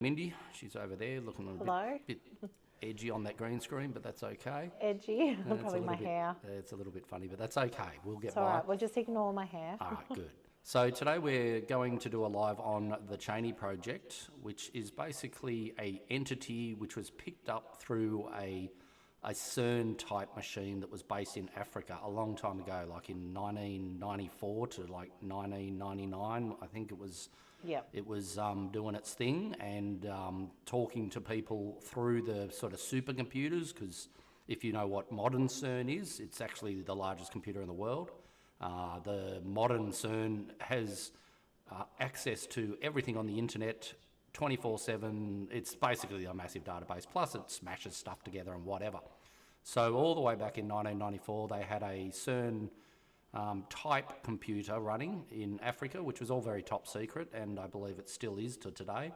Mindy, she's over there looking a Hello. bit edgy on that green screen, but that's okay. Edgy, It's a probably little my bit, hair. it's a little bit funny, but that's okay. We'll get It's all by. right, we'll just ignore my hair. All right, good. So today we're going to do a live on the CHANI Project, which is basically a entity which was picked up through a CERN-type machine that was based in Africa a long time ago, like in 1994 to like 1999, I think it was. Yep. It was doing its thing and talking to people through the sort of supercomputers, because if you know what modern CERN is, it's actually the largest computer in the world. The modern CERN has access to everything on the internet 24/7. It's basically a massive database, plus it smashes stuff together and whatever. So all the way back in 1994, they had a CERN type computer running in Africa, which was all very top secret, and I believe it still is to today.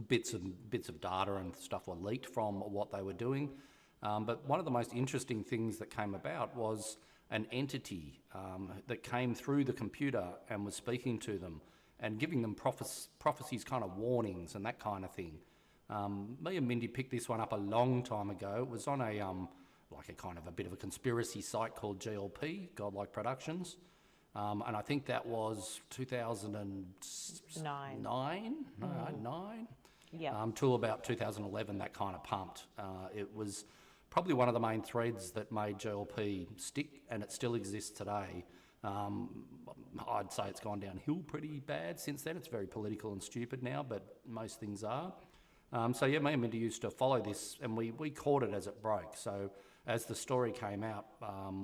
Bits of data and stuff were leaked from what they were doing. But one of the most interesting things that came about was an entity that came through the computer and was speaking to them and giving them prophecies, kind of warnings and that kind of thing. Me and Mindy picked this one up a long time ago. It was on a like a kind of a bit of a conspiracy site called GLP, Godlike Productions. And I think that was 2009? Nine? Yeah. Till about 2011, that kind of pumped. It was probably one of the main threads that made GLP stick, and it still exists today. I'd say it's gone downhill pretty bad since then. It's very political and stupid now, but most things are. So yeah, me and Mindy used to follow this, and we caught it as it broke. So as the story came out,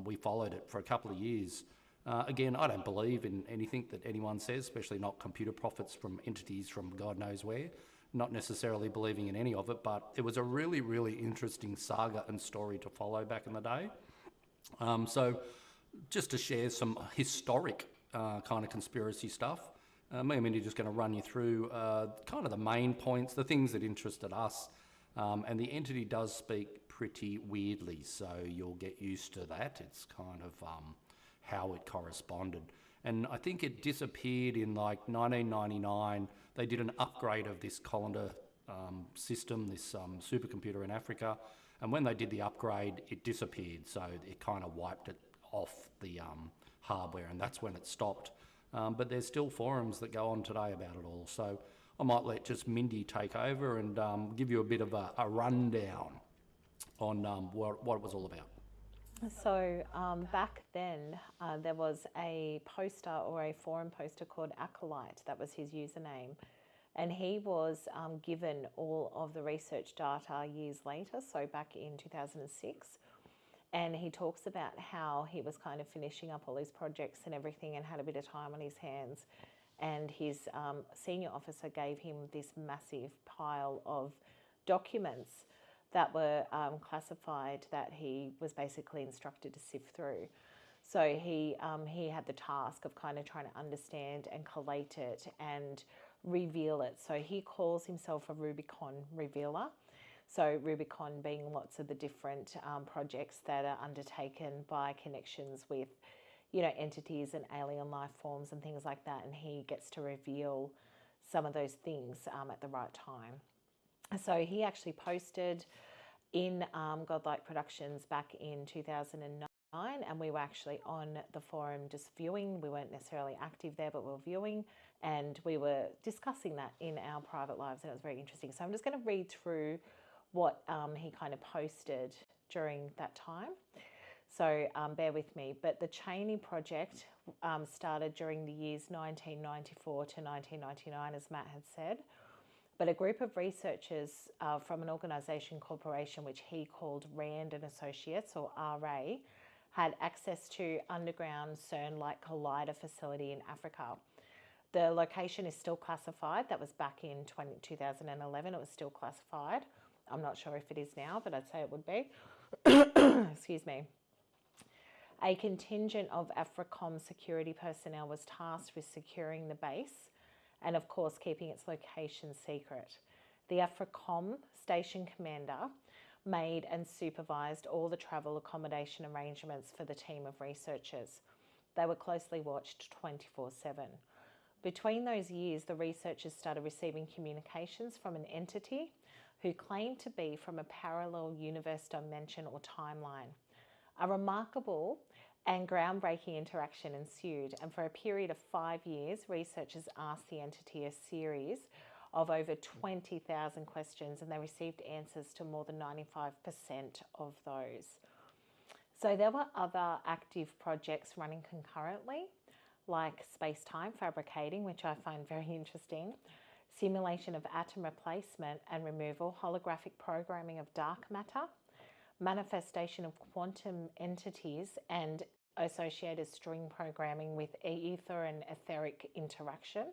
we followed it for a couple of years. Again, I don't believe in anything that anyone says, especially not computer profits from entities from God knows where. Not necessarily believing in any of it, but it was a really, really interesting saga and story to follow back in the day. So just to share some historic kind of conspiracy stuff, me and Mindy are just going to run you through kind of the main points, the things that interested us. And the entity does speak pretty weirdly, so you'll get used to that. It's kind of how it corresponded. And I think it disappeared in like 1999. They did an upgrade of this colander system, this supercomputer in Africa. And when they did the upgrade, it disappeared. So it kind of wiped it off the hardware, and that's when it stopped. But there's still forums that go on today about it all. So I might let just Mindy take over and give you a bit of a rundown on what it was all about. So back then, there was a poster or a forum poster called Acolyte. That was his username. And he was given all of the research data years later, so back in 2006. And he talks about how he was kind of finishing up all his projects and everything and had a bit of time on his hands. And his senior officer gave him this massive pile of documents that were classified that he was basically instructed to sift through. So he had the task of kind of trying to understand and collate it and reveal it. So he calls himself a Rubicon revealer. So Rubicon being lots of the different projects that are undertaken by connections with, you know, entities and alien life forms and things like that. And he gets to reveal some of those things at the right time. So he actually posted in Godlike Productions back in 2009, and we were actually on the forum just viewing. We weren't necessarily active there, but we were viewing, and we were discussing that in our private lives, and it was very interesting. So I'm just going to read through what he kind of posted during that time. So bear with me. But the CHANI Project started during the years 1994 to 1999, as Matt had said. But a group of researchers from an organisation corporation, which he called Rand and Associates, or RA, had access to underground CERN-like collider facility in Africa. The location is still classified. That was back in 2011. It was still classified. I'm not sure if it is now, but I'd say it would be. Excuse me. A contingent of AFRICOM security personnel was tasked with securing the base and, of course, keeping its location secret. The AFRICOM station commander made and supervised all the travel accommodation arrangements for the team of researchers. They were closely watched 24/7. Between those years, the researchers started receiving communications from an entity who claimed to be from a parallel universe dimension or timeline. A remarkable and groundbreaking interaction ensued, and for a period of 5 years, researchers asked the entity a series of over 20,000 questions, and they received answers to more than 95% of those. So there were other active projects running concurrently, like space-time fabricating, which I find very interesting, simulation of atom replacement and removal, holographic programming of dark matter, manifestation of quantum entities, and associated string programming with ether and etheric interaction.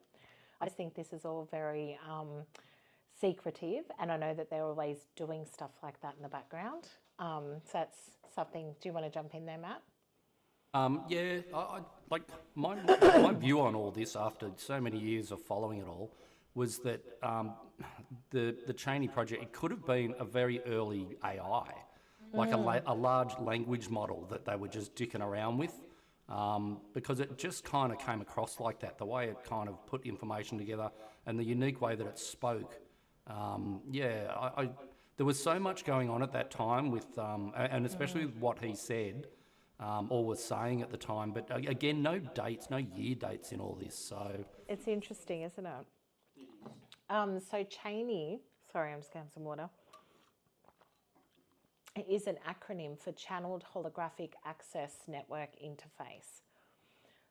I just think this is all very secretive, and I know that they're always doing stuff like that in the background. So that's something. Do you want to jump in there, Matt? Yeah, I like my view on all this after so many years of following it all was that the CHANI Project, it could have been a very early AI, like a large language model that they were just dicking around with, because it just kind of came across like that, the way it kind of put information together and the unique way that it spoke. There was so much going on at that time with, and especially with what he said, or was saying at the time, but again, no dates, no year dates in all this, so. It's interesting, isn't it? So CHANI, sorry, I'm just going to have some water. It is an acronym for Channeled Holographic Access Network Interface.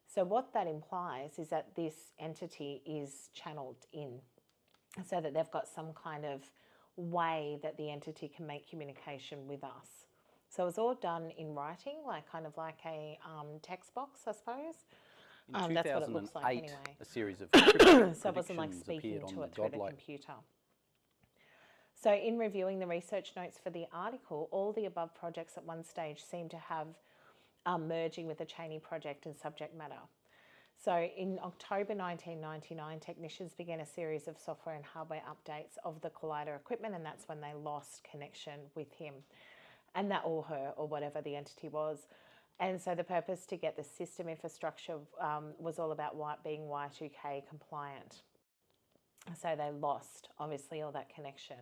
So what that implies is that this entity is channeled in, so that they've got some kind of way that the entity can make communication with us. So it's all done in writing, like kind of like a text box, I suppose. In 2008, that's what it looks like anyway. a series of So it wasn't like speaking to it through the godlike. computer. So in reviewing the research notes for the article, all the above projects at one stage seem to have merging with the CHANI Project and subject matter. So in October 1999, technicians began a series of software and hardware updates of the collider equipment, and that's when they lost connection with him and that, or her, or whatever the entity was. And so the purpose to get the system infrastructure was all about being Y2K compliant. So they lost, obviously, all that connection.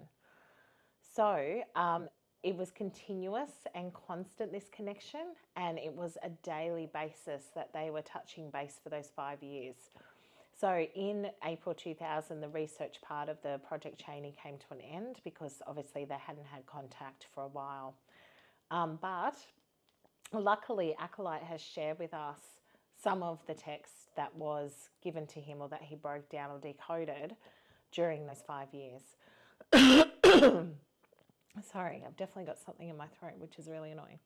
So it was continuous and constant, this connection, and it was a daily basis that they were touching base for those 5 years. So in April 2000, the research part of the Project CHANI came to an end because obviously they hadn't had contact for a while. But luckily, Acolyte has shared with us some of the text that was given to him or that he broke down or decoded during those 5 years. Sorry, I've definitely got something in my throat, which is really annoying.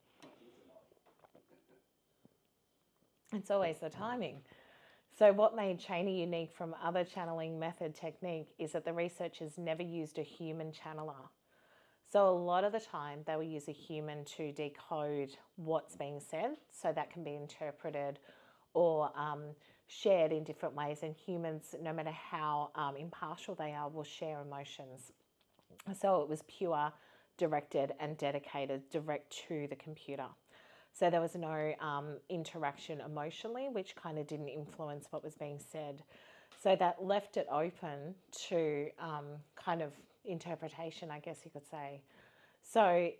It's always the timing. So what made CHANI unique from other channeling method technique is that the researchers never used a human channeler. So a lot of the time they will use a human to decode what's being said, so that can be interpreted or shared in different ways, and humans, no matter how impartial they are, will share emotions. So it was pure, directed and dedicated direct to the computer. So there was no interaction emotionally, which kind of didn't influence what was being said. So that left it open to kind of interpretation, I guess you could say. So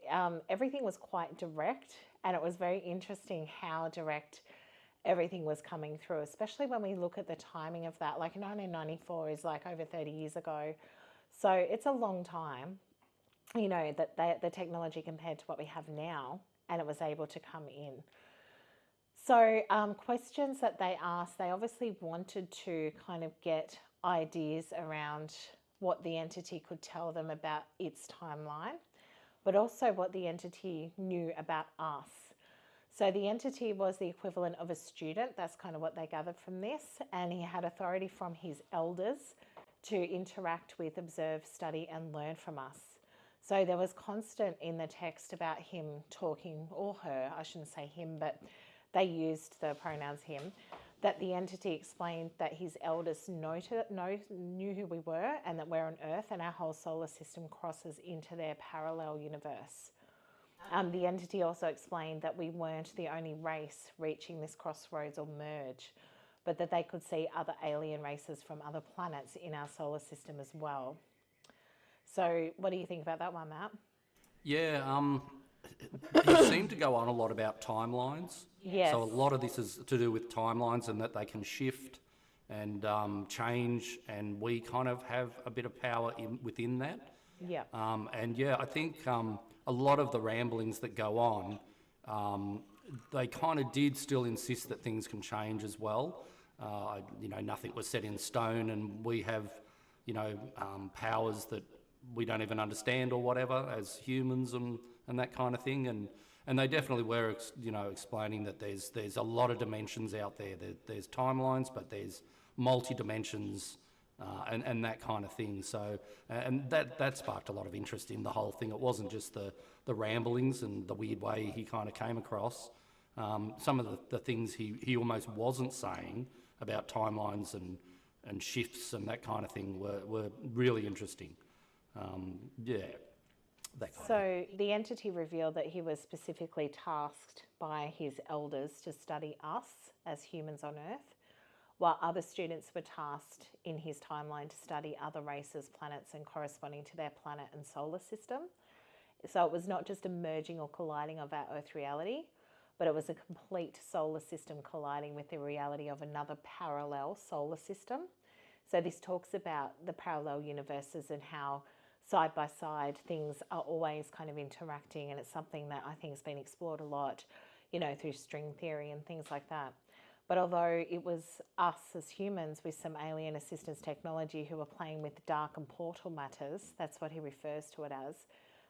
everything was quite direct, and it was very interesting how direct everything was coming through, especially when we look at the timing of that. Like 1994 is like over 30 years ago. So it's a long time, you know, that the technology compared to what we have now, and it was able to come in. So questions that they asked, they obviously wanted to kind of get ideas around what the entity could tell them about its timeline, but also what the entity knew about us. So the entity was the equivalent of a student. That's kind of what they gathered from this. And he had authority from his elders to interact with, observe, study, and learn from us. So there was constant in the text about him talking, or her, I shouldn't say him, but they used the pronouns him, that the entity explained that his elders knew who we were, and that we're on Earth and our whole solar system crosses into their parallel universe. The entity also explained that we weren't the only race reaching this crossroads or merge, but that they could see other alien races from other planets in our solar system as well. So what do you think about that one, Matt? Yeah, he seemed to go on a lot about timelines. Yes. So a lot of this is to do with timelines and that they can shift and change, and we kind of have a bit of power within that. Yeah. And yeah, I think a lot of the ramblings that go on, they kind of did still insist that things can change as well. You know, nothing was set in stone, and we have, you know, powers that we don't even understand or whatever as humans and that kind of thing. And they definitely were, you know, explaining that there's a lot of dimensions out there. There's timelines, but there's multi-dimensions and that kind of thing. So, and that sparked a lot of interest in the whole thing. It wasn't just the ramblings and the weird way he kind of came across. Some of the things he almost wasn't saying about timelines and shifts and that kind of thing were really interesting. Yeah. So the entity revealed that he was specifically tasked by his elders to study us as humans on Earth, while other students were tasked in his timeline to study other races, planets, and corresponding to their planet and solar system. So it was not just a merging or colliding of our Earth reality, but it was a complete solar system colliding with the reality of another parallel solar system. So this talks about the parallel universes and how side by side things are always kind of interacting, and it's something that I think has been explored a lot, you know, through string theory and things like that. But although it was us as humans with some alien assistance technology who were playing with dark and portal matters, that's what he refers to it as,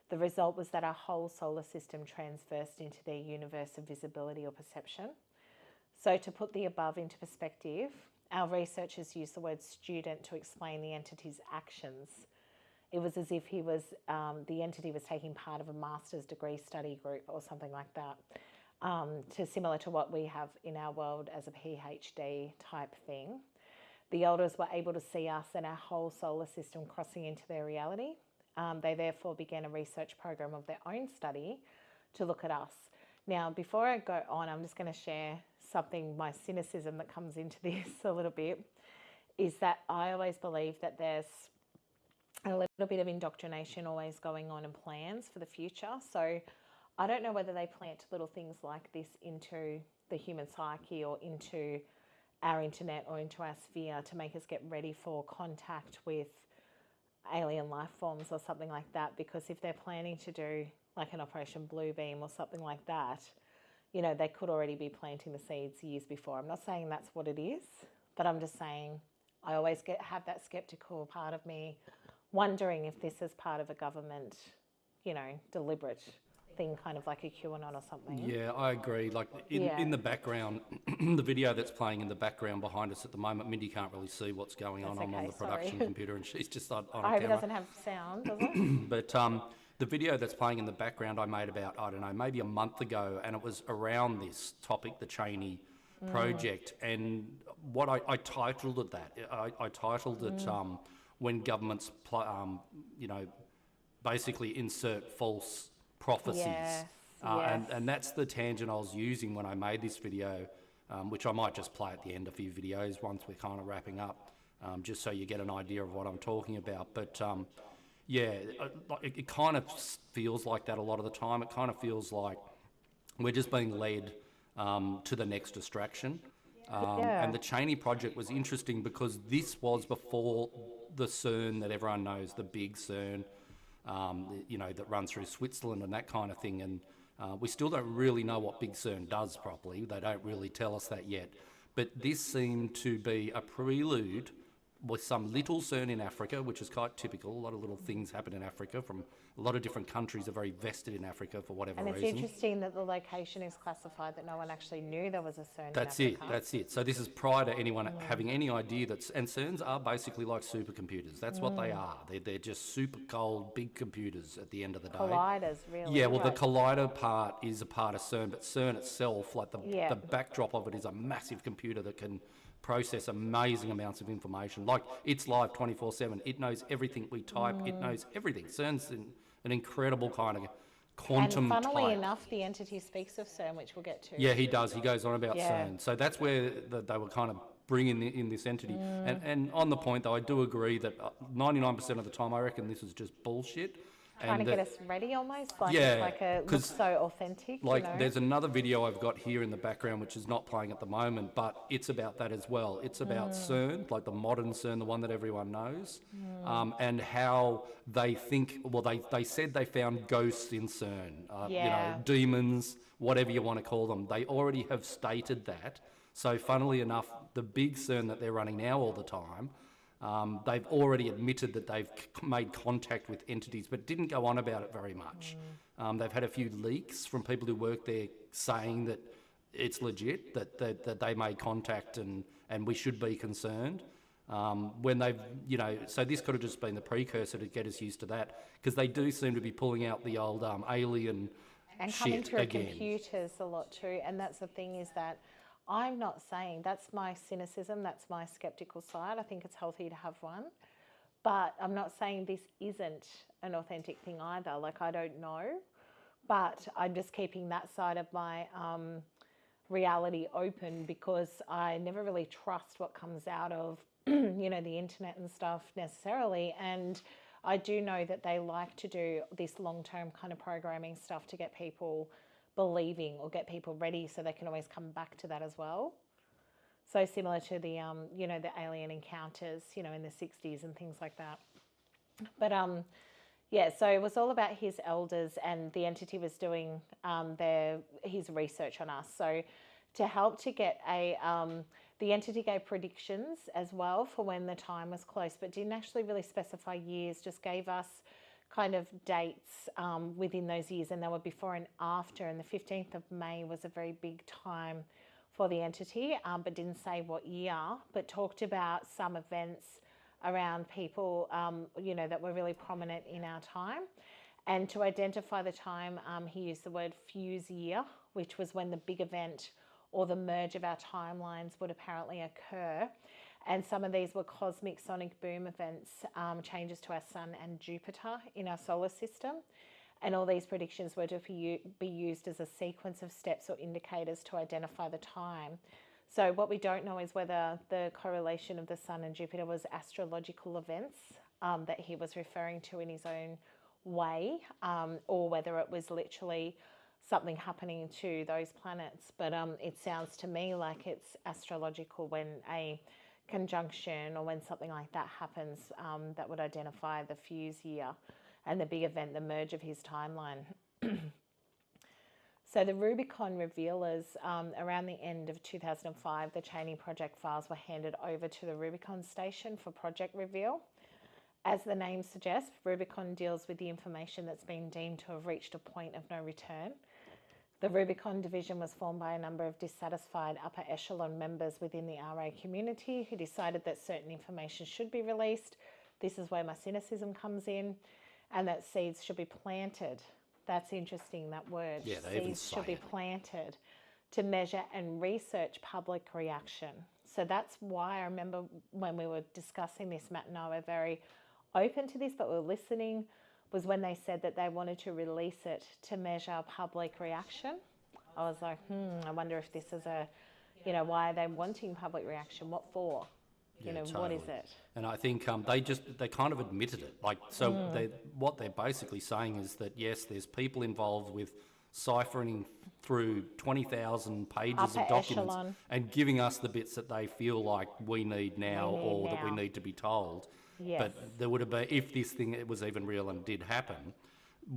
the result was that our whole solar system transversed into their universe of visibility or perception. So to put the above into perspective, our researchers used the word student to explain the entity's actions. It was as if he was, the entity was taking part of a master's degree study group or something like that, similar to what we have in our world as a PhD type thing. The elders were able to see us and our whole solar system crossing into their reality. They therefore began a research program of their own study to look at us. Now, before I go on, I'm just going to share something, my cynicism that comes into this a little bit, is that I always believe that there's a little bit of indoctrination always going on in plans for the future. So I don't know whether they plant little things like this into the human psyche or into our internet or into our sphere to make us get ready for contact with alien life forms or something like that, because if they're planning to do like an Operation Bluebeam or something like that, you know, they could already be planting the seeds years before. I'm not saying that's what it is, but I'm just saying I always have that skeptical part of me wondering if this is part of a government, you know, deliberate thing, kind of like a QAnon or something. Yeah, I agree. Like in the background, the video that's playing in the background behind us at the moment, Mindy can't really see what's going on. That's I'm on okay, the production sorry. computer and she's just on I a hope camera. it doesn't have sound, does it? But the video that's playing in the background I made about, I don't know, maybe a month ago, and it was around this topic, the CHANI Project, and what I titled it that. I titled it when governments, you know, basically insert false prophecies. Yes, And that's the tangent I was using when I made this video, which I might just play at the end of a few videos once we're kind of wrapping up, just so you get an idea of what I'm talking about. But yeah, it kind of feels like that a lot of the time. It kind of feels like we're just being led to the next distraction. And the CHANI Project was interesting because this was before the CERN that everyone knows, the big CERN, you know, that runs through Switzerland and that kind of thing. And we still don't really know what big CERN does properly. They don't really tell us that yet. But this seemed to be a prelude with some little CERN in Africa, which is quite typical. A lot of little things happen in Africa from a lot of different countries are very vested in Africa for whatever reason. And it's interesting that the location is classified, that no one actually knew there was a CERN That's in it, Africa. that's it. So this is prior to anyone having any idea that, and CERNs are basically like supercomputers. That's what they are. They're just super cold, big computers at the end of the day. Colliders, really. Yeah, well, the right. collider part is a part of CERN, but CERN itself, like the backdrop of it is a massive computer that can process amazing amounts of information. Like, it's live 24/7. It knows everything we type. It knows everything. CERN's an incredible kind of quantum And funnily type. enough, the entity speaks of CERN, which we'll get to. Yeah, he does. He goes on about Yeah. CERN. So that's where they were kind of bring in this entity. And on the point, though, I do agree that 99% of the time, I reckon this is just bullshit. Trying and to get that- us ready almost, like Yeah, it's like a looks 'cause, so authentic, like, you know? there's another video I've got here in the background, which is not playing at the moment, but it's about that as well. It's about CERN, like the modern CERN, the one that everyone knows, and how they think, well, they said they found ghosts in CERN, you Yeah. know, demons, whatever you want to call them. They already have stated that. So funnily enough, the big CERN that they're running now all the time, they've already admitted that they've made contact with entities, but didn't go on about it very much. They've had a few leaks from people who work there saying that it's legit, that they made contact and we should be concerned. When they've, you know, so this could have just been the precursor to get us used to that, because they do seem to be pulling out the old alien And coming shit through again. computers a lot too. And that's the thing, is that I'm not saying, that's my cynicism, that's my skeptical side. I think it's healthy to have one. But I'm not saying this isn't an authentic thing either. Like, I don't know. But I'm just keeping that side of my reality open, because I never really trust what comes out of, you know, the internet and stuff necessarily. And I do know that they like to do this long-term kind of programming stuff to get people believing or get people ready, so they can always come back to that as well. So similar to the, you know, the alien encounters, you know, in the 60s and things like that. But yeah, so it was all about his elders, and the entity was doing his research on us. So to help to get the entity gave predictions as well for when the time was close, but didn't actually really specify years, just gave us kind of dates within those years, and they were before and after. And the 15th of May was a very big time for the entity, but didn't say what year, but talked about some events around people, you know, that were really prominent in our time. And to identify the time, he used the word fuse year, which was when the big event or the merge of our timelines would apparently occur. And some of these were cosmic sonic boom events, changes to our sun and Jupiter in our solar system. And all these predictions were to be used as a sequence of steps or indicators to identify the time. So what we don't know is whether the correlation of the sun and Jupiter was astrological events that he was referring to in his own way, or whether it was literally something happening to those planets. But it sounds to me like it's astrological, when a conjunction or when something like that happens, that would identify the fuse year and the big event, the merge of his timeline. So the Rubicon revealers, around the end of 2005, the CHANI Project files were handed over to the Rubicon station for project reveal. As the name suggests, Rubicon deals with the information that's been deemed to have reached a point of no return. The Rubicon division was formed by a number of dissatisfied upper echelon members within the RA community who decided that certain information should be released. This is where my cynicism comes in, and that seeds should be planted. That's interesting, that word. Yeah, they even Seeds should say be planted to measure and research public reaction. So that's why I remember when we were discussing this, Matt and I were very open to this, but we were listening, was when they said that they wanted to release it to measure public reaction. I was like, I wonder if this is a, you know, why are they wanting public reaction? What for? You know, what is it? And I think they kind of admitted it. Like, so what they're basically saying is that, yes, there's people involved with ciphering through 20,000 pages Upper of documents echelon. and giving us the bits that they feel like we need now, or that we need to be told. Yes. But there would have been, if this thing was even real and did happen,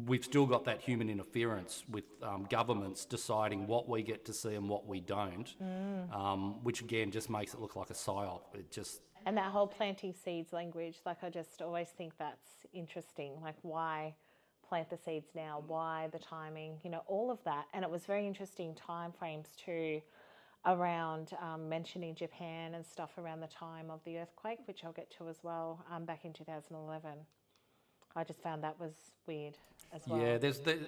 we've still got that human interference with governments deciding what we get to see and what we don't, which again just makes it look like a psyop. It just... And that whole planting seeds language, like, I just always think that's interesting. Like, why plant the seeds now? Why the timing? You know, all of that. And it was very interesting time frames too, around mentioning Japan and stuff around the time of the earthquake, which I'll get to as well, back in 2011. I just found that was weird as well. Yeah,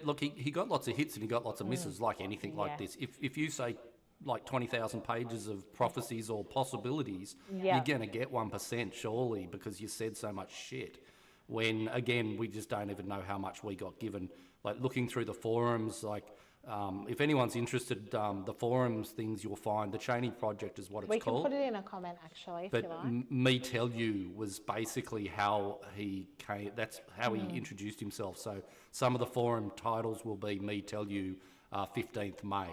look, he got lots of hits and he got lots of misses, like anything like this. If you say like 20,000 pages of prophecies or possibilities, you're going to get 1% surely, because you said so much shit. When, again, we just don't even know how much we got given. Like, looking through the forums, like, If anyone's interested, the forums things you'll find, the CHANI Project is what it's We can called. put it in a comment actually, if But you like. Me Tell You was basically how he came, that's how he introduced himself. So some of the forum titles will be Me Tell You 15th May.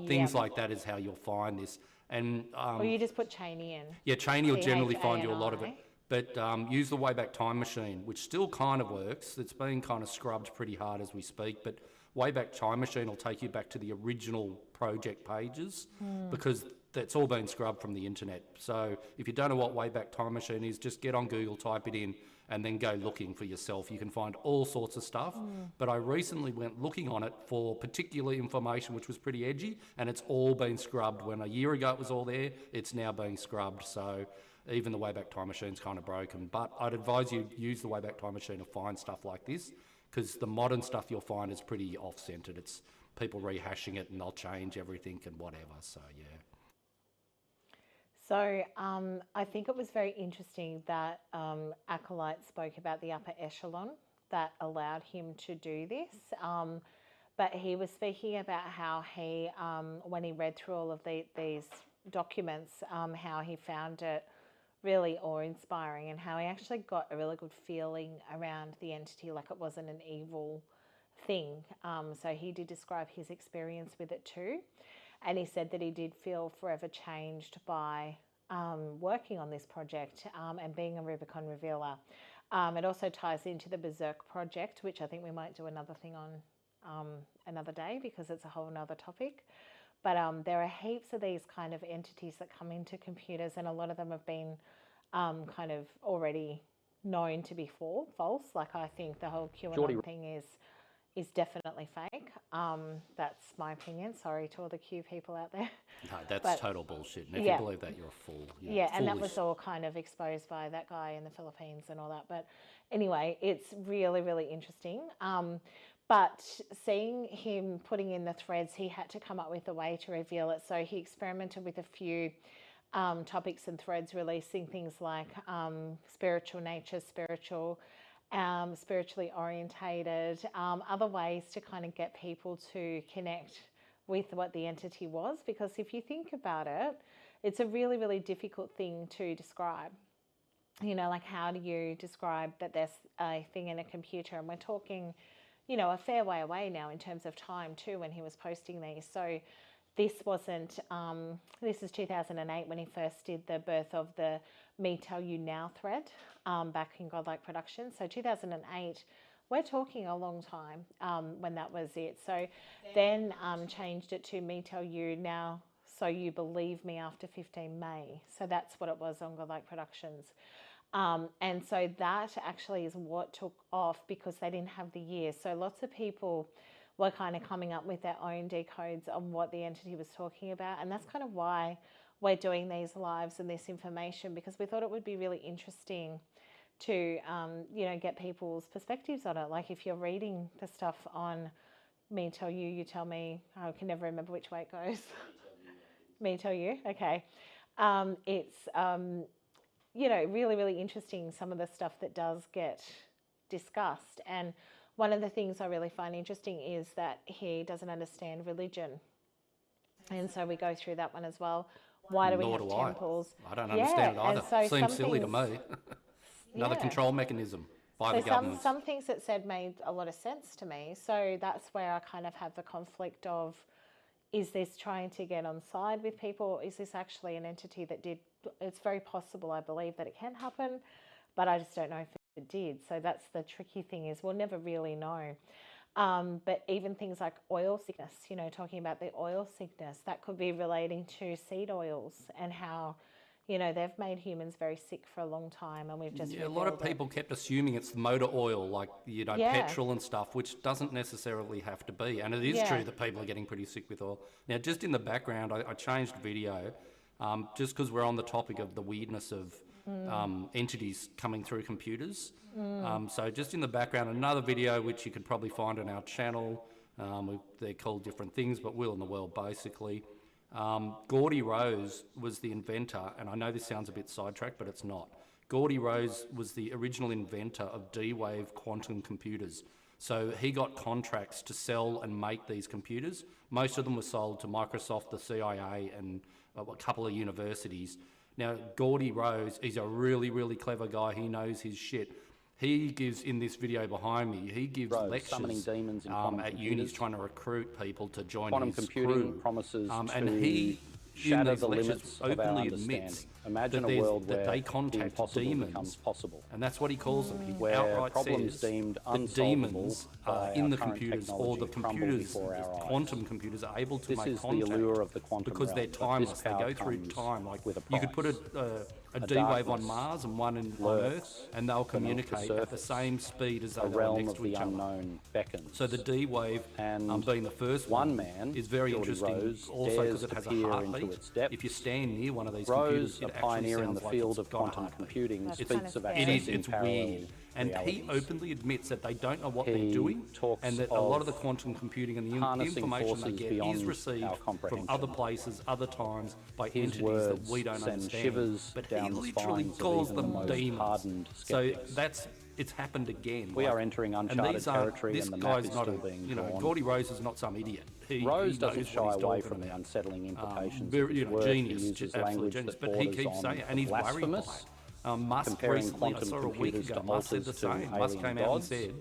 Things like that is how you'll find this. And Or you just put Cheney in. yeah, CHANI will generally find you a lot of CHANI. it. But use the Wayback Time Machine, which still kind of works. It's been kind of scrubbed pretty hard as we speak, but Wayback Time Machine will take you back to the original project pages because that's all been scrubbed from the internet. So if you don't know what Wayback Time Machine is, just get on Google, type it in, and then go looking for yourself. You can find all sorts of stuff. But I recently went looking on it for particular information which was pretty edgy, and it's all been scrubbed. When a year ago it was all there, it's now being scrubbed. So even the Wayback Time Machine's kind of broken. But I'd advise you use the Wayback Time Machine to find stuff like this, because the modern stuff you'll find is pretty off-centred. It's people rehashing it and they'll change everything and whatever. So yeah. So I think it was very interesting that Acolyte spoke about the upper echelon that allowed him to do this. But he was speaking about how he, when he read through all of these documents, how he found it really awe-inspiring and how he actually got a really good feeling around the entity, like it wasn't an evil thing. So he did describe his experience with it too. And he said that he did feel forever changed by working on this project and being a Rubicon revealer. It also ties into the Berserk project, which I think we might do another thing on another day because it's a whole nother topic. But there are heaps of these kind of entities that come into computers, and a lot of them have been kind of already known to be false. Like I think the whole QAnon thing is definitely fake. That's my opinion. Sorry to all the Q people out there. No, that's total bullshit. And if you believe that, you're a fool. Yeah, and that was all kind of exposed by that guy in the Philippines and all that. But anyway, it's really, really interesting. But seeing him putting in the threads, he had to come up with a way to reveal it. So he experimented with a few topics and threads, releasing things like spiritual nature, spiritually orientated, other ways to kind of get people to connect with what the entity was. Because if you think about it, it's a really, really difficult thing to describe. You know, like how do you describe that there's a thing in a computer? And we're talking, you know, a fair way away now in terms of time too when he was posting these. So this wasn't, this is 2008 when he first did the birth of the Me Tell You Now thread back in Godlike Productions. So 2008, we're talking a long time when that was it. So then changed it to Me Tell You Now So You Believe Me after 15 May. So that's what it was on Godlike Productions. And so that actually is what took off because they didn't have the year. So lots of people were kind of coming up with their own decodes on what the entity was talking about. And that's kind of why we're doing these lives and this information, because we thought it would be really interesting to, you know, get people's perspectives on it. Like if you're reading the stuff on Me Tell You, You Tell Me, I can never remember which way it goes. Me Tell You, okay. It's, you know, really, really interesting, some of the stuff that does get discussed. And one of the things I really find interesting is that he doesn't understand religion. And so we go through that one as well. Why do we have temples? I don't understand it either. So seems silly to me. Another control mechanism by the government. Some things that said made a lot of sense to me. So that's where I kind of have the conflict of, is this trying to get on side with people? Is this actually an entity that did? It's very possible, I believe, that it can happen, but I just don't know if it did. So that's the tricky thing, is we'll never really know. But even things like oil sickness, you know, talking about the oil sickness, that could be relating to seed oils and how, you know, they've made humans very sick for a long time, and we've just a lot of people kept assuming it's motor oil, like, you know, petrol and stuff, which doesn't necessarily have to be. And it is true that people are getting pretty sick with oil. Now, just in the background, I changed video just because we're on the topic of the weirdness of entities coming through computers. So just in the background, another video which you could probably find on our channel. They're called different things, but Will in the World, basically. Gordy Rose was the inventor, and I know this sounds a bit sidetracked, but it's not. Gordy Rose was the original inventor of D-Wave quantum computers. So he got contracts to sell and make these computers. Most of them were sold to Microsoft, the CIA, and a couple of universities. Now, Gordy Rose, he's a really, really clever guy. He knows his shit. He gives, in this video behind me, he gives lectures demons in at unis trying to recruit people to join Quantum his computing crew. promises And he, in shatter these the lectures, limits of our openly understanding. admits Imagine that, a world that where they the contact impossible demons, becomes possible. and that's what he calls them. He Where outright problems says deemed that unsolvable demons by in our the current computers, or the technology crumble computers, before our eyes. quantum computers, are able to This make is the contact allure of the quantum because they're realm, but this timeless. They power go through comes time. Like with a you could put price. a A D-wave on darkness Mars and one on lurks Earth, and they'll beneath the communicate at the surface. same speed as A they go realm next of to the each other. unknown beckons. So the D-Wave, And being the first one man, is very Geordie interesting Rose, also dares because it to has a peer heartbeat. into its depths. If you stand near one of these Rose, computers, a it actually pioneer in sounds the like field it's of got a quantum heartbeat. computing, That's speaks kind of of accessing scary. It's parallel weird. And he realities. openly admits that they don't know what He they're doing, talks and that a lot of of the quantum computing and the harnessing information they forces get beyond is received our from comprehension. other places, other times, by His entities words that we don't send understand. shivers But he down the literally spines of calls even the them most demons. hardened So skeptics. it's happened again. We are entering and uncharted these aren't- territory, this and the map guy's is not still a, being you know, drawn. Gordy Rose is not some idiot. He Rose knows doesn't what shy he's away talking from the about. unsettling implications Very, of his you know, work. genius, He uses absolute language genius. that But he borders keeps on saying it, and he's worried by blasphemous, it. Musk comparing recently, I quantum saw a week computers ago, to Musk said altars the to same. Musk alien came out and gods. said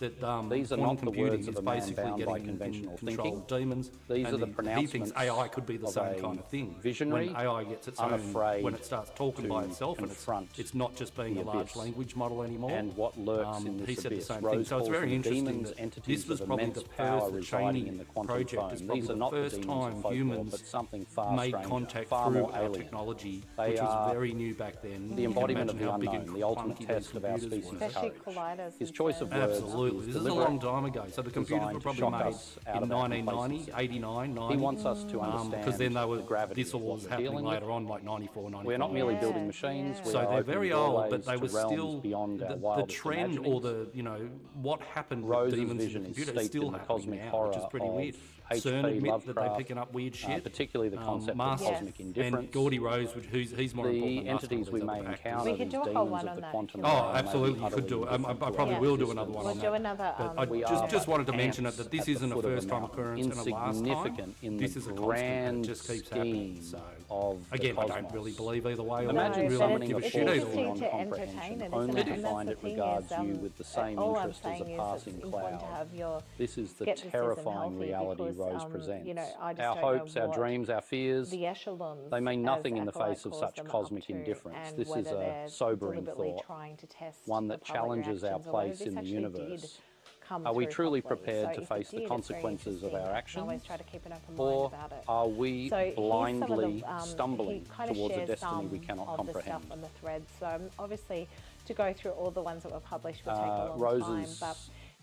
that These are quantum not the computing words of is a man basically bound by getting conventional in control thinking. of demons. These and are the he thinks pronouncements AI could be the of same a kind of thing. visionary, When AI gets its own, unafraid when it starts talking by to itself, and confront it's not just being the a large abyss. language model anymore. And what lurks in He this said the abyss. same Rose thing. So it's calls very them interesting demons, that entities this was of probably immense the power first, the residing CHANI in the quantum Project foam. is These probably are the not the first demons time of folklore, humans but something far made stranger, contact far through more our alien. technology, They which was are very new back then. the You can embodiment of imagine the how big unknown, and the ultimate clunky these test of our computers species' were. Especially courage. colliders. His and choice of CERN. words Absolutely. is This is a deliberate, long time ago. So the computers designed were to probably shock made us out in of our 1990, complacency. 89, 90. He wants us to understand because then they were, the gravity this of all what was we're happening dealing with. later on, like 94, 95. We're not merely Yeah, building machines, yeah. we So are they're opening very old, but doorways they to were realms still beyond our the wildest trend, or imaginings. the, you know, what happened Rose's with demons in vision the is computer is steeped still in the happening cosmic now, horror which is pretty of weird. H.P. CERN admit that they're Lovecraft, picking up weird shit. particularly the concept Musk of cosmic Yes. indifference. and Gordy Rose, he's more important The than Musk, entities all we these may other actors. encounter, We could these do a whole demons one of on the that quantum if you Oh, want. realm, may be absolutely, you could utterly do it. I indifferent to probably our will do existence another one We'll on do that. another. But I We just, are just wanted to but mention it, ants that this at the isn't a foot of a first time mountain, occurrence and a last time. insignificant in This the is a constant, and it grand just keeps happening. scheme So, of the again, I cosmos. don't really believe either way. Imagine No, but summoning give a a it's shit force either way. beyond interesting to entertain comprehension, it, only isn't it? to And find that's it the thing regards is, you with the same all I'm interest as a saying is passing it's important to cloud. have your This is the skepticism terrifying healthy reality because, Rose presents. you know, I just Our don't know hopes, our what dreams, our fears, the echelons, they mean nothing as in the Acolyte face of calls such them, up cosmic to, indifference. and This is whether a they're sobering deliberately thought, trying to test one the that public challenges our reactions, although place this in the actually did universe. come Are we through truly properly. prepared So to if it face the did, it's very consequences of our interesting. I actions? always try to keep an open Or mind about it. are we So here's some of blindly the, stumbling he kind of towards a shares destiny some we cannot of the comprehend? stuff on the threads. So obviously, to go through all the ones that were published would take a long Rose's time. But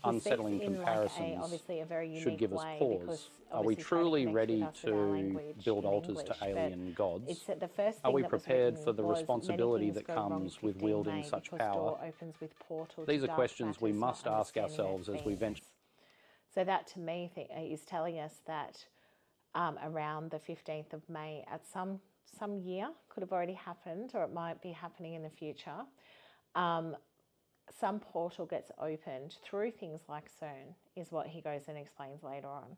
he unsettling speaks in comparisons obviously a very unique should give us way pause. because Are we obviously trying to truly connect ready with us with our to language build in altars English, to but alien gods? It's that the first Are thing we that was prepared written for the was responsibility many that things go wrong comes with 15 wielding May such because power? door opens with portal These to are dark questions we matters, must not ask understanding ourselves their as we themes. venture. So that to me is telling us that around the 15th of May at some year, could have already happened or it might be happening in the future, some portal gets opened through things like CERN is what he goes and explains later on.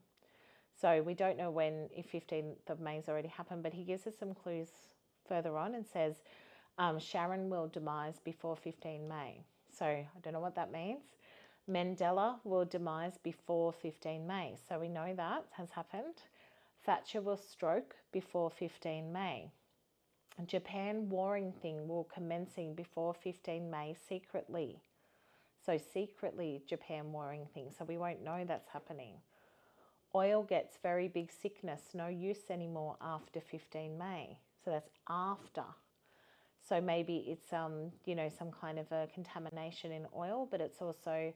So we don't know when, if 15th of May has already happened, but he gives us some clues further on and says Sharon will demise before 15 May. So I don't know what that means. Mandela will demise before 15 May. So we know that has happened. Thatcher will stroke before 15 May. Japan warring thing will commencing before 15 May secretly. So secretly Japan warring thing. So we won't know that's happening. Oil gets very big sickness, no use anymore after 15 May. So that's after. So maybe it's you know, some kind of a contamination in oil, but it's also,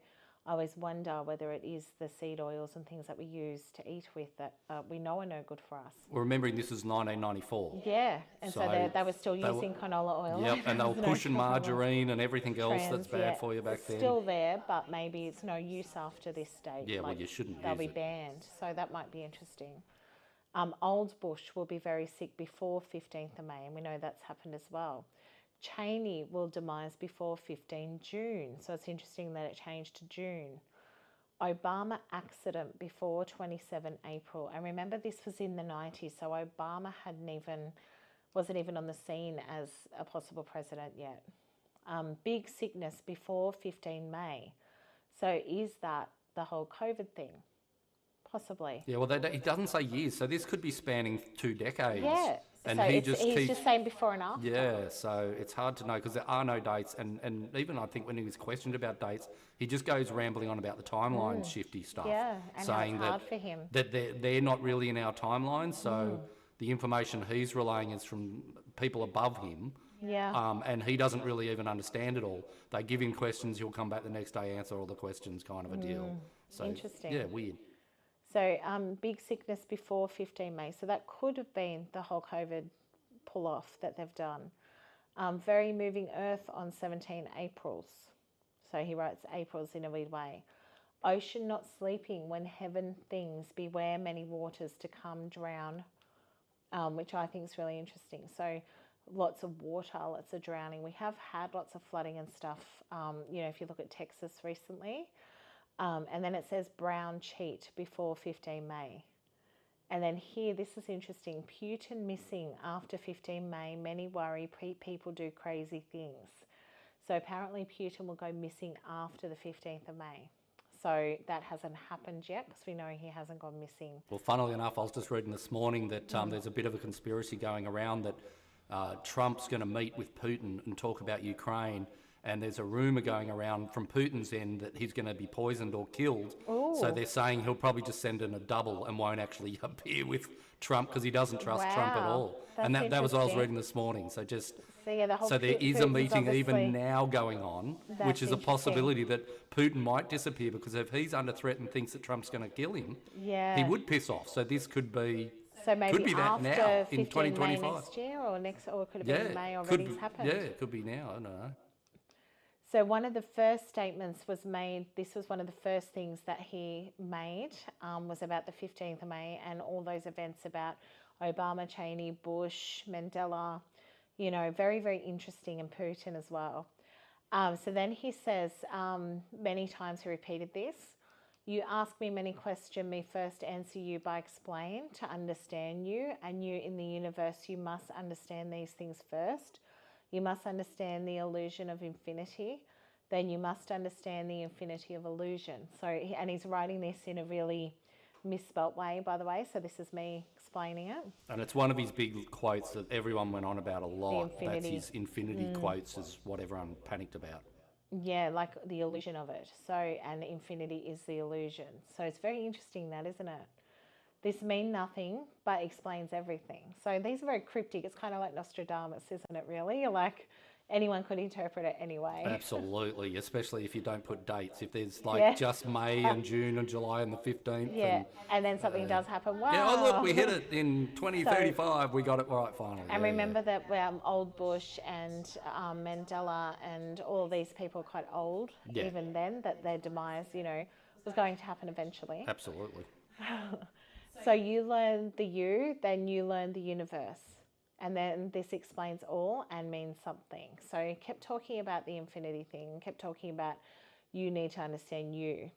I always wonder whether it is the seed oils and things that we use to eat with that we know are no good for us. Well, remembering this is 1994. Yeah, and so they were still using canola oil. Yep, and they were pushing margarine and everything else that's bad for you back it's then. still there, but maybe it's no use after this date. Yeah, well, you shouldn't They'll use be it. banned, so that might be interesting. Old Bush will be very sick before 15th of May, and we know that's happened as well. CHANI will demise before 15 June. So it's interesting that it changed to June. Obama accident before 27 April. And remember, this was in the 90s, so Obama wasn't even on the scene as a possible president yet. Big sickness before 15 May. So is that the whole COVID thing? Possibly. Yeah, well, he doesn't say years, so this could be spanning 2 decades. Yeah. And so he's he's just saying before and after. Yeah, so it's hard to know because there are no dates, and even I think when he was questioned about dates, he just goes rambling on about the timeline shifty stuff. Yeah, and saying how it's hard for him. that they're not really in our timeline, so the information he's relaying is from people above him. Yeah. And he doesn't really even understand it all. They give him questions, he'll come back the next day, answer all the questions, kind of a deal. So, Interesting. Yeah, weird. So big sickness before 15 May. So that could have been the whole COVID pull-off that they've done. Very moving earth on 17 Aprils. So he writes Aprils in a weird way. Ocean not sleeping when heaven things, beware many waters to come drown, which I think is really interesting. So lots of water, lots of drowning. We have had lots of flooding and stuff, if you look at Texas recently. And then it says brown cheat before 15 May. And then here, this is interesting. Putin missing after 15 May. Many worry people do crazy things. So apparently Putin will go missing after the 15th of May. So that hasn't happened yet because we know he hasn't gone missing. Well, funnily enough, I was just reading this morning that there's a bit of a conspiracy going around that Trump's going to meet with Putin and talk about Ukraine. And there's a rumour going around from Putin's end that he's going to be poisoned or killed. Ooh. So they're saying he'll probably just send in a double and won't actually appear with Trump because he doesn't trust Trump at all. That's And that was what I was interesting. reading this morning. So just So, there is a meeting even now going on, That's which is a interesting. possibility that Putin might disappear because if he's under threat and thinks that Trump's going to kill him, he would piss off. So this could be... So maybe could be that after now, in 15 May 2025. next year, or it could have been in May already has happened. Yeah, it could be now. I don't know. So one of the first statements was made, this was one of the first things that he made, was about the 15th of May and all those events about Obama, CHANI, Bush, Mandela, very, very interesting, and Putin as well. So then he says, many times he repeated this, you ask me many questions, me first answer you by explain to understand you, and you in the universe, you must understand these things first. You must understand the illusion of infinity, then you must understand the infinity of illusion. So, and he's writing this in a really misspelt way, by the way, so this is me explaining it. And it's one of his big quotes that everyone went on about a lot. infinity. That's his infinity quotes is what everyone panicked about. Yeah, like the illusion of it. So, and infinity is the illusion. So it's very interesting that, isn't it? This means nothing, but explains everything. So these are very cryptic. It's kind of like Nostradamus, isn't it, really? Like anyone could interpret it anyway. Absolutely, especially if you don't put dates. If there's like just May and June and July and the 15th. Yeah, and then something does happen. Wow. Yeah, oh look, we hit it in 2035. We got it right finally. And remember that old Bush and Mandela and all of these people are quite old, even then, that their demise, was going to happen eventually. Absolutely. So you learn the you, then you learn the universe. And then this explains all and means something. So he kept talking about the infinity thing, kept talking about you need to understand you.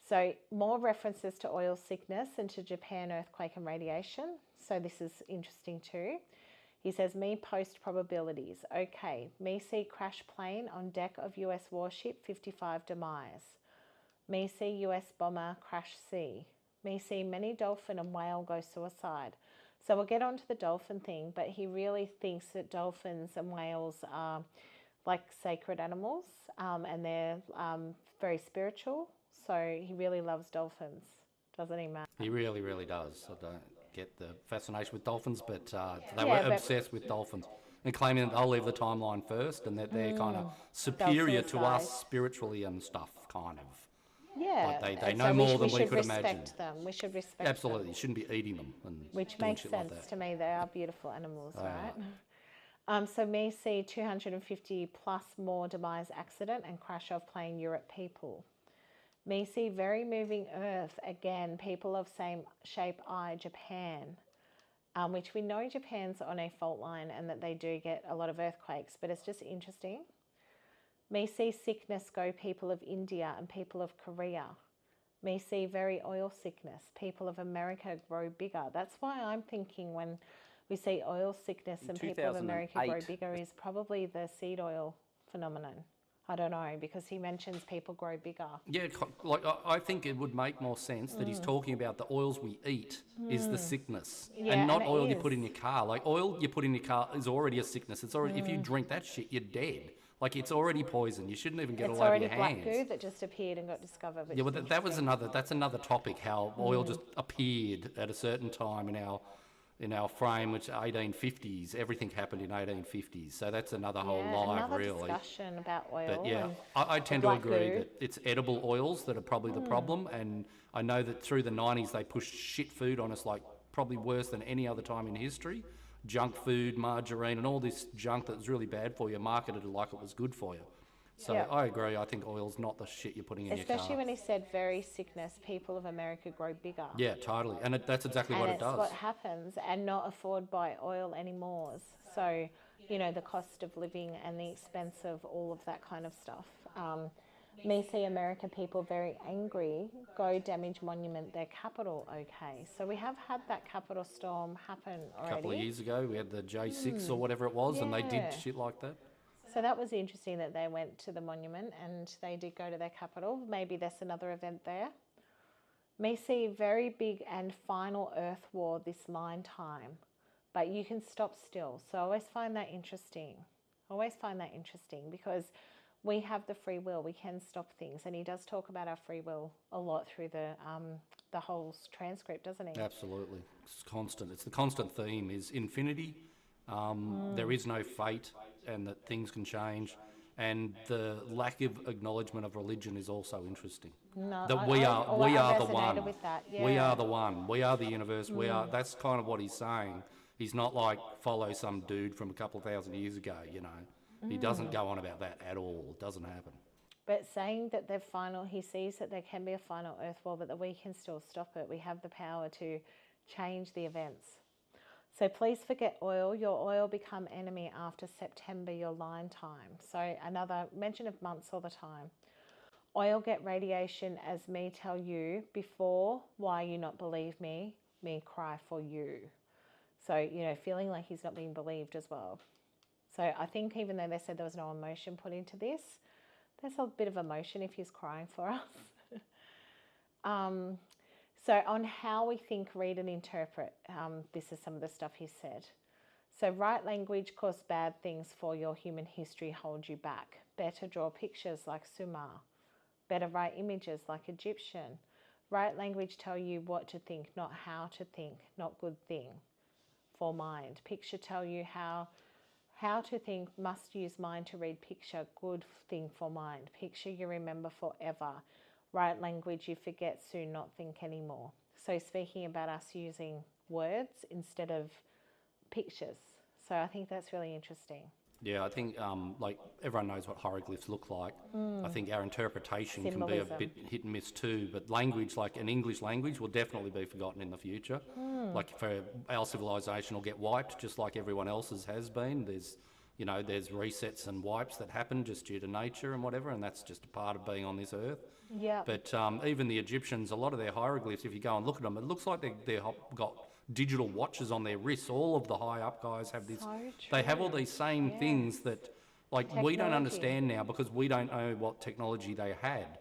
So more references to oil sickness and to Japan earthquake and radiation. So this is interesting too. He says, me post probabilities. Okay, me see crash plane on deck of US warship 55 demise. Me see US bomber crash sea. Me see many dolphin and whale go suicide. So we'll get on to the dolphin thing, but he really thinks that dolphins and whales are like sacred animals, and they're very spiritual. So he really loves dolphins, doesn't he, Matt? He really, really does. I don't get the fascination with dolphins, but they were obsessed with dolphins and claiming that they'll leave the timeline first and that they're kind of superior to us spiritually and stuff, kind of. Yeah, Like they and know so more than we should could imagine. respect them. We should respect Absolutely, them. you shouldn't be eating them. And Which doing makes shit sense like that. to me. They are beautiful animals, right? So me see 250 plus more demise accident and crash of plane Europe people. Me see very moving earth, again, people of same shape eye, Japan. which we know Japan's on a fault line and that they do get a lot of earthquakes, but it's just interesting. Me see sickness go people of India and people of Korea. Me see very oil sickness, people of America grow bigger. That's why I'm thinking when we see oil sickness and people of America grow 2008. bigger is probably the seed oil phenomenon. I don't know, because he mentions people grow bigger. Yeah, like I think it would make more sense that he's talking about the oils we eat is the sickness, Yeah, and not and it oil you put is. in your car. Like oil you put in your car is already a sickness. It's already if you drink that shit, you're dead. Like it's already poison. You shouldn't even get It's it all over already your black hands. goo that just appeared and got discovered. Which Yeah, well, is that was interesting. that's another topic. How oil just appeared at a certain time in our frame, which 1850s. Everything happened in 1850s. So that's another whole Yeah, live, another really. discussion about oil. But yeah, and I tend to black agree goo. that it's edible oils that are probably the problem. And I know that through the 90s they pushed shit food on us like probably worse than any other time in history. Junk food, margarine, and all this junk that was really bad for you, marketed like it was good for you. So Yeah. I agree. I think oil's not the shit you're putting in your car. Especially when he said very sickness, people of America grow bigger. Yeah, totally. And that's exactly And what it it's does. what happens, and not afford buy oil anymore. So, you know, the cost of living and the expense of all of that kind of stuff. Me see American people very angry, go damage monument, their capital, okay. So we have had that capital storm happen A couple of already. years ago, we had the J6 or whatever it was, and they Yeah. did shit like that. So that was interesting that they went to the monument and they did go to their capital. Maybe there's another event there. Me see very big and final earth war this line time, but you can stop still. So I always find that interesting. Because we have the free will. We can stop things, and he does talk about our free will a lot through the whole transcript, doesn't he? Absolutely. It's constant. It's the constant theme is infinity. There is no fate, and that things can change. And the lack of acknowledgement of religion is also interesting. No, That I we are the resonated one. with that, We yeah. are the one. We are the universe. We are. That's kind of what he's saying. He's not like follow some dude from a couple of thousand years ago. You know, he doesn't go on about that at all. It doesn't happen. But saying that he sees that there can be a final earth war, but that we can still stop it. We have the power to change the events. So please forget oil. Your oil become enemy after September, your line time. So another mention of months all the time. Oil get radiation as me tell you before, why you not believe me cry for you. So, you know, feeling like he's not being believed as well. So I think even though they said there was no emotion put into this, there's a bit of emotion if he's crying for us. So on how we think, read and interpret, this is some of the stuff he said. So right language cause bad things for your human history, hold you back. Better draw pictures like Sumer. Better write images like Egyptian. Right language tell you what to think, not how to think, not good thing for mind. Picture tell you how to think, must use mind to read picture, good thing for mind. Picture you remember forever. Right language you forget soon, not think anymore. So speaking about us using words instead of pictures. So I think that's really interesting. Yeah, I think like everyone knows what hieroglyphs look like. I think our interpretation can be a Symbolism. bit hit and miss too. But language, like an English language, will definitely be forgotten in the future. Like for our civilization will get wiped, just like everyone else's has been. There's resets and wipes that happen just due to nature and whatever, and that's just a part of being on this earth. Yeah. But even the Egyptians, a lot of their hieroglyphs, if you go and look at them, it looks like they've got digital watches on their wrists. All of the high up guys have this. So They have all true. these same Yes. things that, like, we don't Technology. understand now because we don't know what technology they had.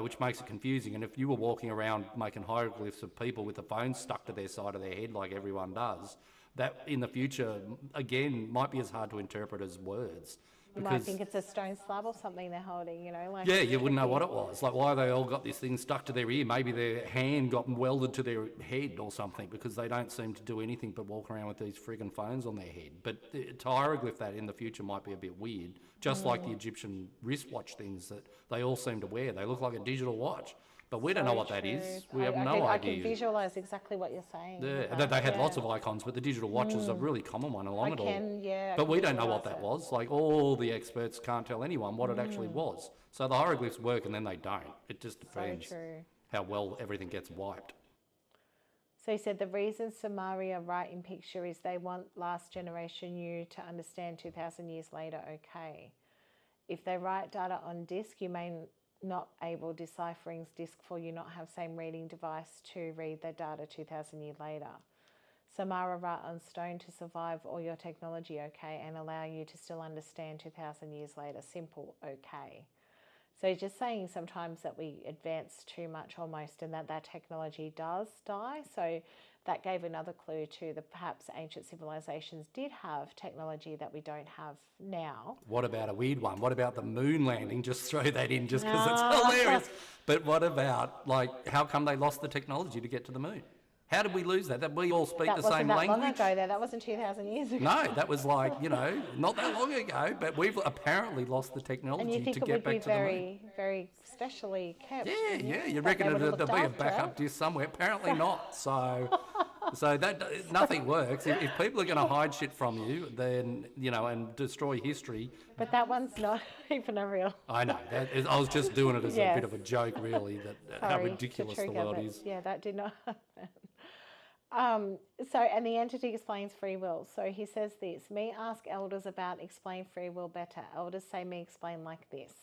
Which makes it confusing. And if you were walking around making hieroglyphs of people with the phone stuck to their side of their head like everyone does, that in the future, again, might be as hard to interpret as words. You might think it's a stone slab or something they're holding, like. Yeah, you wouldn't know what it was. Like, why they all got this thing stuck to their ear. Maybe their hand got welded to their head or something, because they don't seem to do anything but walk around with these friggin' phones on their head. But to hieroglyph that in the future might be a bit weird, just like the Egyptian wristwatch things that they all seem to wear. They look like a digital watch, but we don't know what that is. We have no I can idea. visualize exactly what you're saying. Yeah, with and that, they had yeah. lots of icons, but the digital watch is a really common one along it all. I But can we don't know what visualise that it. was. Like, all the experts can't tell anyone what it actually was. So the hieroglyphs work and then they don't. It just So depends true. how well everything gets wiped. So he said the reason Samaria write in picture is they want last generation you to understand 2,000 years later, okay. If they write data on disk, you may not able deciphering's disk for you not have same reading device to read the data 2,000 years later. Samara write on stone to survive all your technology, okay, and allow you to still understand 2,000 years later, simple, okay. So he's just saying sometimes that we advance too much almost and that technology does die. So that gave another clue to the perhaps ancient civilizations did have technology that we don't have now. What about a weird one? What about the moon landing? Just throw that in just because it's hilarious. But what about, like, how come they lost the technology to get to the moon? How did we lose that? That we all speak the same language? That wasn't that long ago though. That wasn't 2,000 years ago. No, that was like, you know, not that long ago, but we've apparently lost the technology And you think to it get would back be to the moon. very, very specially kept? Yeah, you That reckon they would have there'll looked be a after backup it? disc somewhere? Apparently not. So that nothing works. If people are going to hide shit from you, then, you know, and destroy history. But that one's not even a real. I know. I was just doing it as a Yes. bit of a joke, really, that how Sorry to ridiculous the trigger, world but is. yeah, that did not happen. And the entity explains free will. So he says this, me ask elders about explain free will better. Elders say me explain like this.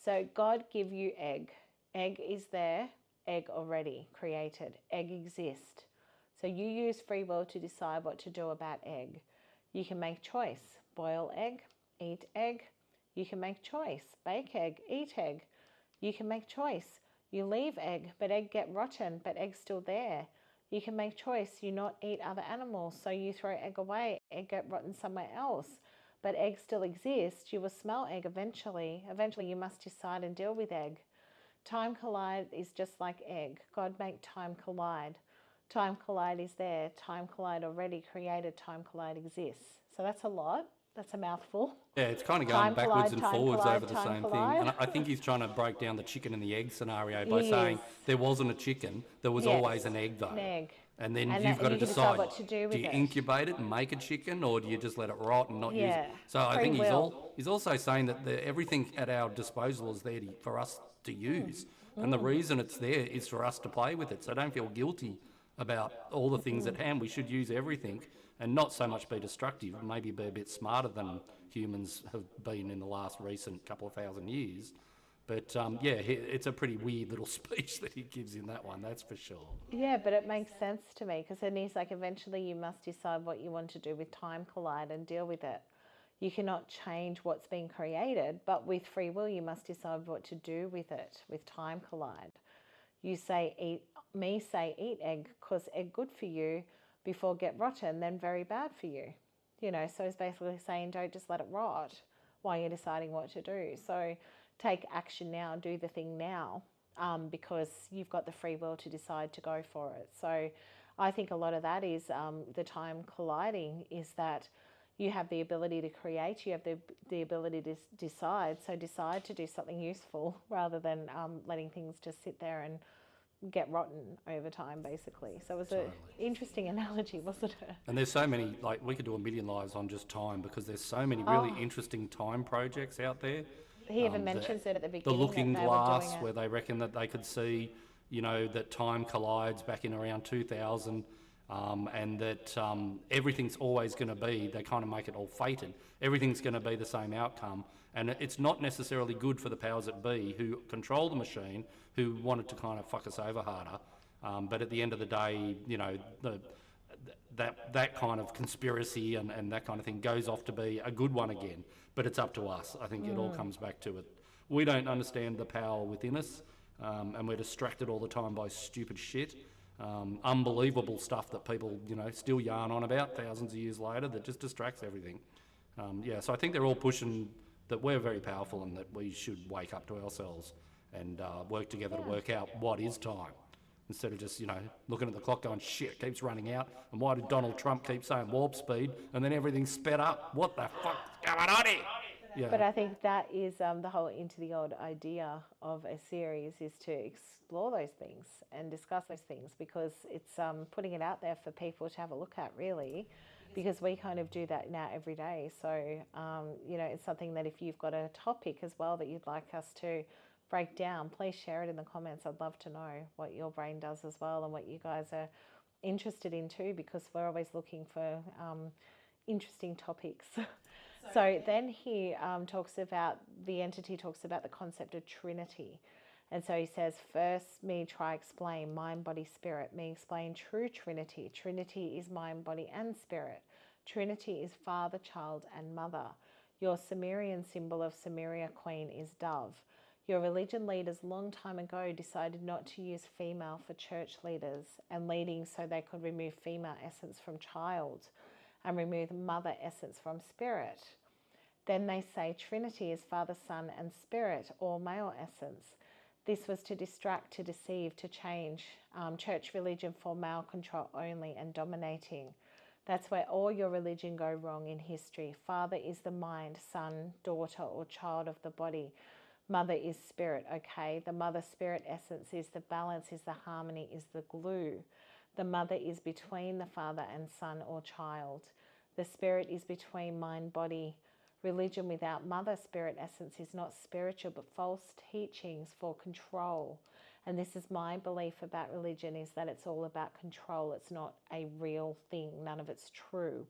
So God give you egg. Egg is there, egg already created. Egg exist. So you use free will to decide what to do about egg. You can make choice. Boil egg, eat egg. You can make choice. Bake egg, eat egg. You can make choice. You leave egg, but egg get rotten, but egg's still there. You can make choice. You not eat other animals, so you throw egg away. Egg get rotten somewhere else, but egg still exists. You will smell egg eventually. Eventually you must decide and deal with egg. Time collide is just like egg. God make time collide. Time collide is there. Time collide already created. Time collide exists. So that's a lot. That's a mouthful. Yeah, it's kind of going Time backwards collide, and time forwards collide, over the time same thing. collide. And I think he's trying to break down the chicken and the egg scenario by He saying is. there wasn't a chicken, there was Yes, always an egg though. an egg. And then And you've that- got to you can decide decide, what to do with you it. incubate it and make a chicken, or do you just let it rot and not use Yeah, it? So I free think will. he's also saying that everything at our disposal is there for us to use. And the reason it's there is for us to play with it. So don't feel guilty about all the things at hand. We should use everything and not so much be destructive, maybe be a bit smarter than humans have been in the last recent couple of thousand years. But yeah, it's a pretty weird little speech that he gives in that one, that's for sure. Yeah, but it makes sense to me because then he's like, eventually you must decide what you want to do with time collide and deal with it. You cannot change what's been created, but with free will, you must decide what to do with it, with time collide. You say, eat egg because egg good for you before get rotten, then very bad for you. You know, so it's basically saying don't just let it rot while you're deciding what to do. So take action now, do the thing now, because you've got the free will to decide to go for it. So I think a lot of that is the time colliding is that you have the ability to create, you have the ability to decide. So decide to do something useful rather than letting things just sit there and get rotten over time, basically. So it was an interesting analogy, wasn't it? And there's so many, like we could do a million lives on just time because there's so many really interesting time projects out there. He even mentions it at the The beginning. Looking that they were Glass, doing it. where they reckon that they could see, you know, that time collides back in around 2000, and that everything's always going to be, they kind of make it all fated, everything's going to be the same outcome. And it's not necessarily good for the powers that be who control the machine, who wanted to kind of fuck us over harder. But at the end of the day, you know, that kind of conspiracy and that kind of thing goes off to be a good one again. But it's up to us. I think it all comes back to it. We don't understand the power within us, and we're distracted all the time by stupid shit. Unbelievable stuff that people, you know, still yarn on about thousands of years later that just distracts everything. Yeah, so I think they're all pushing that we're very powerful and that we should wake up to ourselves and work together to work out what is time. Instead of just, you know, looking at the clock going, shit, it keeps running out. And why did Donald Trump keep saying warp speed and then everything's sped up? What the fuck's going on here? Yeah. But I think that is the whole Into the Old idea of a series is to explore those things and discuss those things because it's putting it out there for people to have a look at, really, because we kind of do that now every day. So, you know, it's something that if you've got a topic as well that you'd like us to break down, please share it in the comments. I'd love to know what your brain does as well and what you guys are interested in too, because we're always looking for interesting topics. So then he talks about, the entity talks about the concept of Trinity. And so he says, first, me try explain mind, body, spirit. Me explain true Trinity. Trinity is mind, body, and spirit. Trinity is father, child, and mother. Your Sumerian symbol of Sumeria queen is dove. Your religion leaders long time ago decided not to use female for church leaders and leading, so they could remove female essence from child and remove mother essence from spirit. Then they say Trinity is Father, Son, and Spirit, or male essence. This was to distract, to deceive, to change church religion for male control only and dominating. That's where all your religion go wrong in history. Father is the mind, son, daughter, or child of the body. Mother is spirit, okay? The mother spirit essence is the balance, is the harmony, is the glue. The mother is between the father and son or child. The spirit is between mind, body. Religion without mother spirit essence is not spiritual, but false teachings for control. And this is my belief about religion, is that it's all about control. It's not a real thing. None of it's true.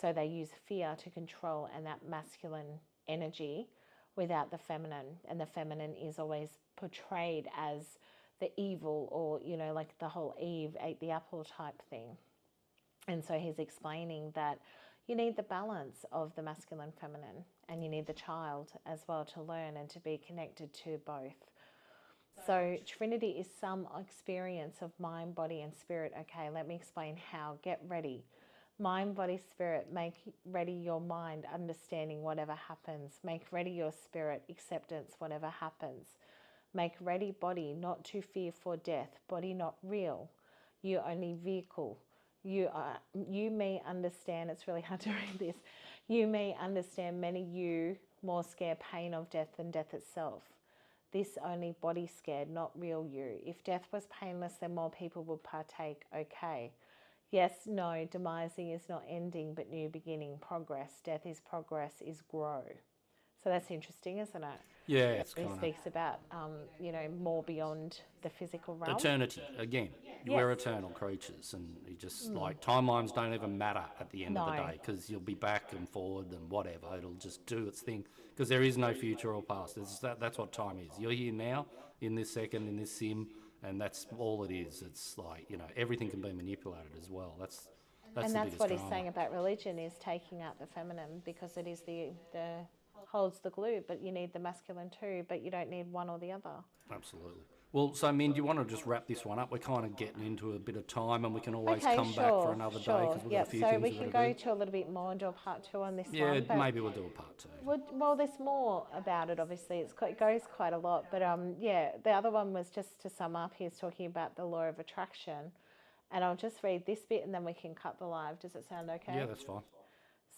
So they use fear to control, and that masculine energy without the feminine. And the feminine is always portrayed as the evil, or, you know, like the whole Eve ate the apple type thing. And so he's explaining that you need the balance of the masculine, feminine, and you need the child as well to learn and to be connected to both. So Trinity is some experience of mind, body, and spirit. Okay, let me explain how. Get ready. Mind, body, spirit. Make ready your mind, understanding whatever happens. Make ready your spirit, acceptance, whatever happens. Make ready body, not to fear for death. Body not real. You only vehicle. You may understand, it's really hard to read this. You may understand many you more scared pain of death than death itself. This only body scared, not real you. If death was painless, then more people would partake. Okay. Yes, no, demising is not ending, but new beginning, progress. Death is progress, is grow. So that's interesting, isn't it? Yeah, it's He kind of speaks about, you know, more beyond the physical realm. eternity again. Yes. We're eternal creatures, and you just like timelines don't even matter at the end of the No. day, because you'll be back and forward and whatever. It'll just do its thing, because there is no future or past. That's what time is. You're here now, in this second, in this sim, and that's all it is. It's like, you know, everything can be manipulated as well. That's And the that's biggest what he's drama. saying about religion, is taking out the feminine, because it is the holds the glue, but you need the masculine too, but you don't need one or the other. Absolutely. Well, so Min, do you want to just wrap this one up? We're kind of getting into a bit of time, and we can always Okay, come back for another day, because we've got a few so things we we've can got to go do. to a little bit more and do a part 2 on this Yeah, one. But maybe we'll do a part 2. well, there's more about it, obviously. It goes quite a lot. But yeah, the other one was, just to sum up, he's talking about the law of attraction. And I'll just read this bit and then we can cut the live. Does it sound okay? Yeah, that's fine.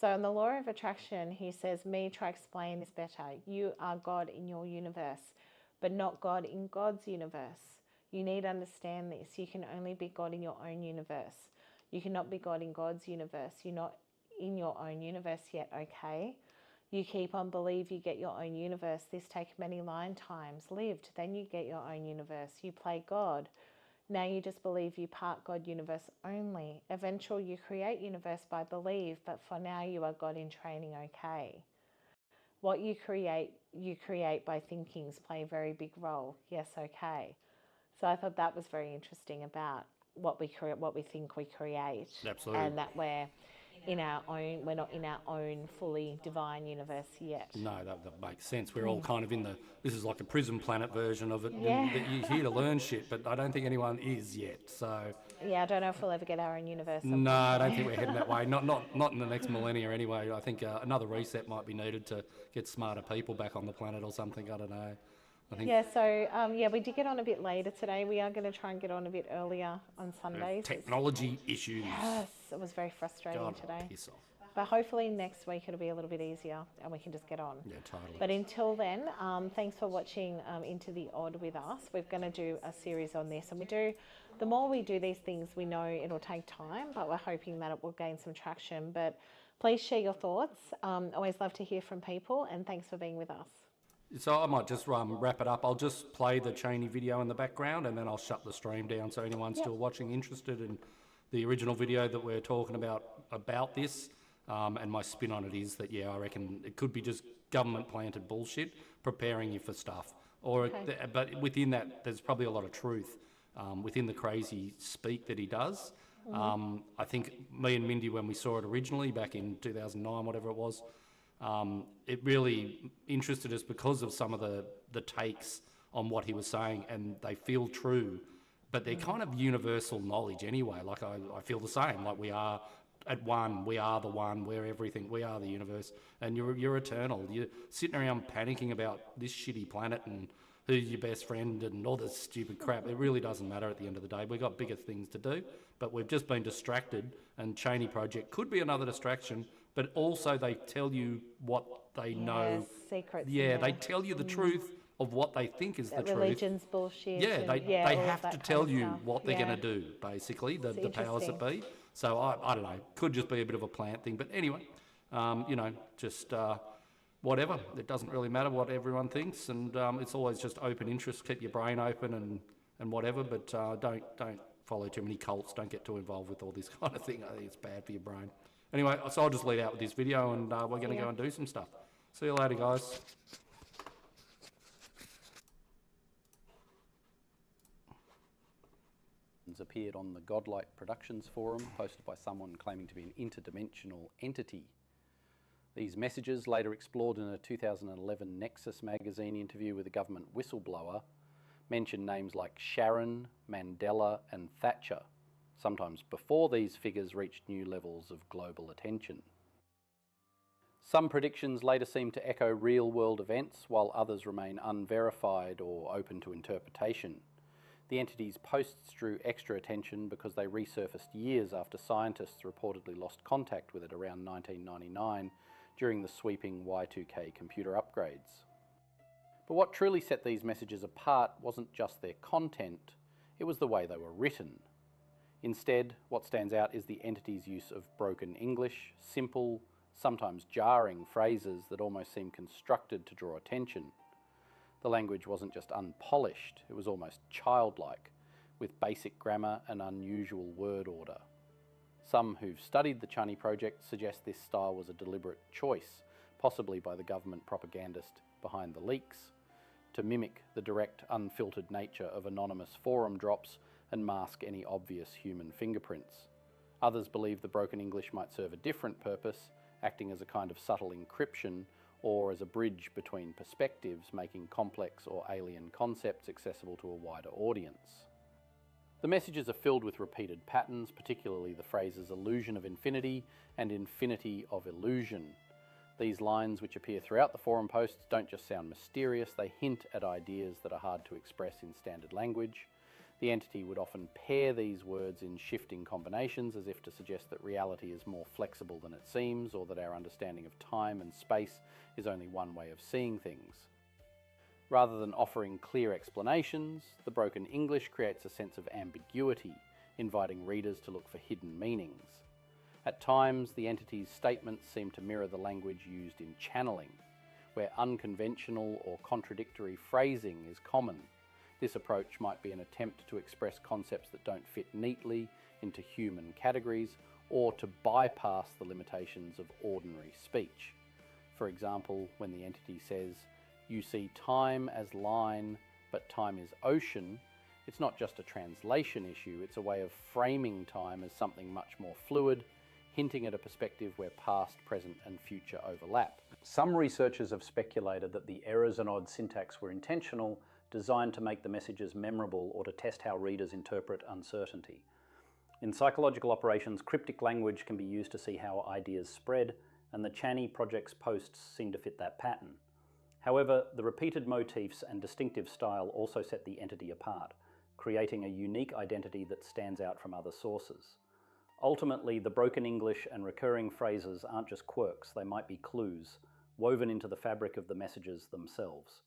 So in the law of attraction, he says, me try explain this better. You are God in your universe, but not God in God's universe. You need to understand this. You can only be God in your own universe. You cannot be God in God's universe. You're not in your own universe yet, okay? You keep on believe you get your own universe. This takes many lifetimes lived. Then you get your own universe. You play God. Now you just believe you part God universe only. Eventually you create universe by belief, but for now you are God in training, okay? What you create by thinkings play a very big role. Yes, okay. So I thought that was very interesting about what we think we create. Absolutely. And that we're not in our own fully divine universe yet. No, that makes sense. We're all kind of in this is like a prison planet version of it. Yeah. That you're here to learn shit, but I don't think anyone is yet. So Yeah, I don't know if we'll ever get our own universe. no, I don't think we're heading that way. Not in the next millennia anyway. I think another reset might be needed to get smarter people back on the planet or something. I don't know. I think Yeah, so we did get on a bit later today. We are going to try and get on a bit earlier on Sundays. technology issues. Yes, it was very frustrating God, today. piss off. But hopefully next week it'll be a little bit easier and we can just get on. Yeah, totally. But until then, thanks for watching Into the Odd with us. We're going to do a series on this, and the more we do these things, we know it'll take time, but we're hoping that it will gain some traction. But please share your thoughts. Always love to hear from people, and thanks for being with us. So I might just wrap it up. I'll just play the CHANI video in the background, and then I'll shut the stream down, so anyone still watching interested in the original video that we're talking about this, and my spin on it is that, yeah, I reckon it could be just government-planted bullshit preparing you for stuff. But within that, there's probably a lot of truth within the crazy speak that he does. I think me and Mindy, when we saw it originally back in 2009, whatever it was, it really interested us because of some of the takes on what he was saying, and they feel true, but they're kind of universal knowledge anyway. Like I feel the same, like we are at one, we are the one, we're everything, we are the universe, and you're eternal. You're sitting around panicking about this shitty planet and who's your best friend and all this stupid crap. It really doesn't matter at the end of the day. We've got bigger things to do, but we've just been distracted, and CHANI Project could be another distraction, but also they tell you what they know. Secrets. Yeah, they tell you the truth of what they think is the truth. Religion's bullshit. Yeah, and, they all have that to kind tell of you stuff. what they're going to do, basically, the powers that be. So I don't know, could just be a bit of a plant thing. But anyway, just whatever. It doesn't really matter what everyone thinks, and it's always just open interest. Keep your brain open and whatever, but don't follow too many cults. Don't get too involved with all this kind of thing. I think it's bad for your brain. Anyway, so I'll just lead out with this video, and we're going to go and do some stuff. See you later, guys. Appeared on the Godlike Productions forum, posted by someone claiming to be an interdimensional entity. These messages, later explored in a 2011 Nexus magazine interview with a government whistleblower, mention names like Sharon, Mandela and Thatcher, sometimes before these figures reached new levels of global attention. Some predictions later seem to echo real-world events, while others remain unverified or open to interpretation. The entity's posts drew extra attention because they resurfaced years after scientists reportedly lost contact with it around 1999 during the sweeping Y2K computer upgrades. But what truly set these messages apart wasn't just their content, it was the way they were written. Instead, what stands out is the entity's use of broken English, simple, sometimes jarring phrases that almost seem constructed to draw attention. The language wasn't just unpolished, it was almost childlike, with basic grammar and unusual word order. Some who've studied the CHANI Project suggest this style was a deliberate choice, possibly by the government propagandist behind the leaks, to mimic the direct, unfiltered nature of anonymous forum drops and mask any obvious human fingerprints. Others believe the broken English might serve a different purpose, acting as a kind of subtle encryption or as a bridge between perspectives, making complex or alien concepts accessible to a wider audience. The messages are filled with repeated patterns, particularly the phrases illusion of infinity and infinity of illusion. These lines, which appear throughout the forum posts, don't just sound mysterious, they hint at ideas that are hard to express in standard language. The entity would often pair these words in shifting combinations as if to suggest that reality is more flexible than it seems, or that our understanding of time and space is only one way of seeing things. Rather than offering clear explanations, the broken English creates a sense of ambiguity, inviting readers to look for hidden meanings. At times, the entity's statements seem to mirror the language used in channeling, where unconventional or contradictory phrasing is common. This approach might be an attempt to express concepts that don't fit neatly into human categories, or to bypass the limitations of ordinary speech. For example, when the entity says, "You see time as line, but time is ocean," it's not just a translation issue, it's a way of framing time as something much more fluid, hinting at a perspective where past, present and future overlap. Some researchers have speculated that the errors and odd syntax were intentional, designed to make the messages memorable or to test how readers interpret uncertainty. In psychological operations, cryptic language can be used to see how ideas spread, and the CHANI Project's posts seem to fit that pattern. However, the repeated motifs and distinctive style also set the entity apart, creating a unique identity that stands out from other sources. Ultimately, the broken English and recurring phrases aren't just quirks, they might be clues, woven into the fabric of the messages themselves.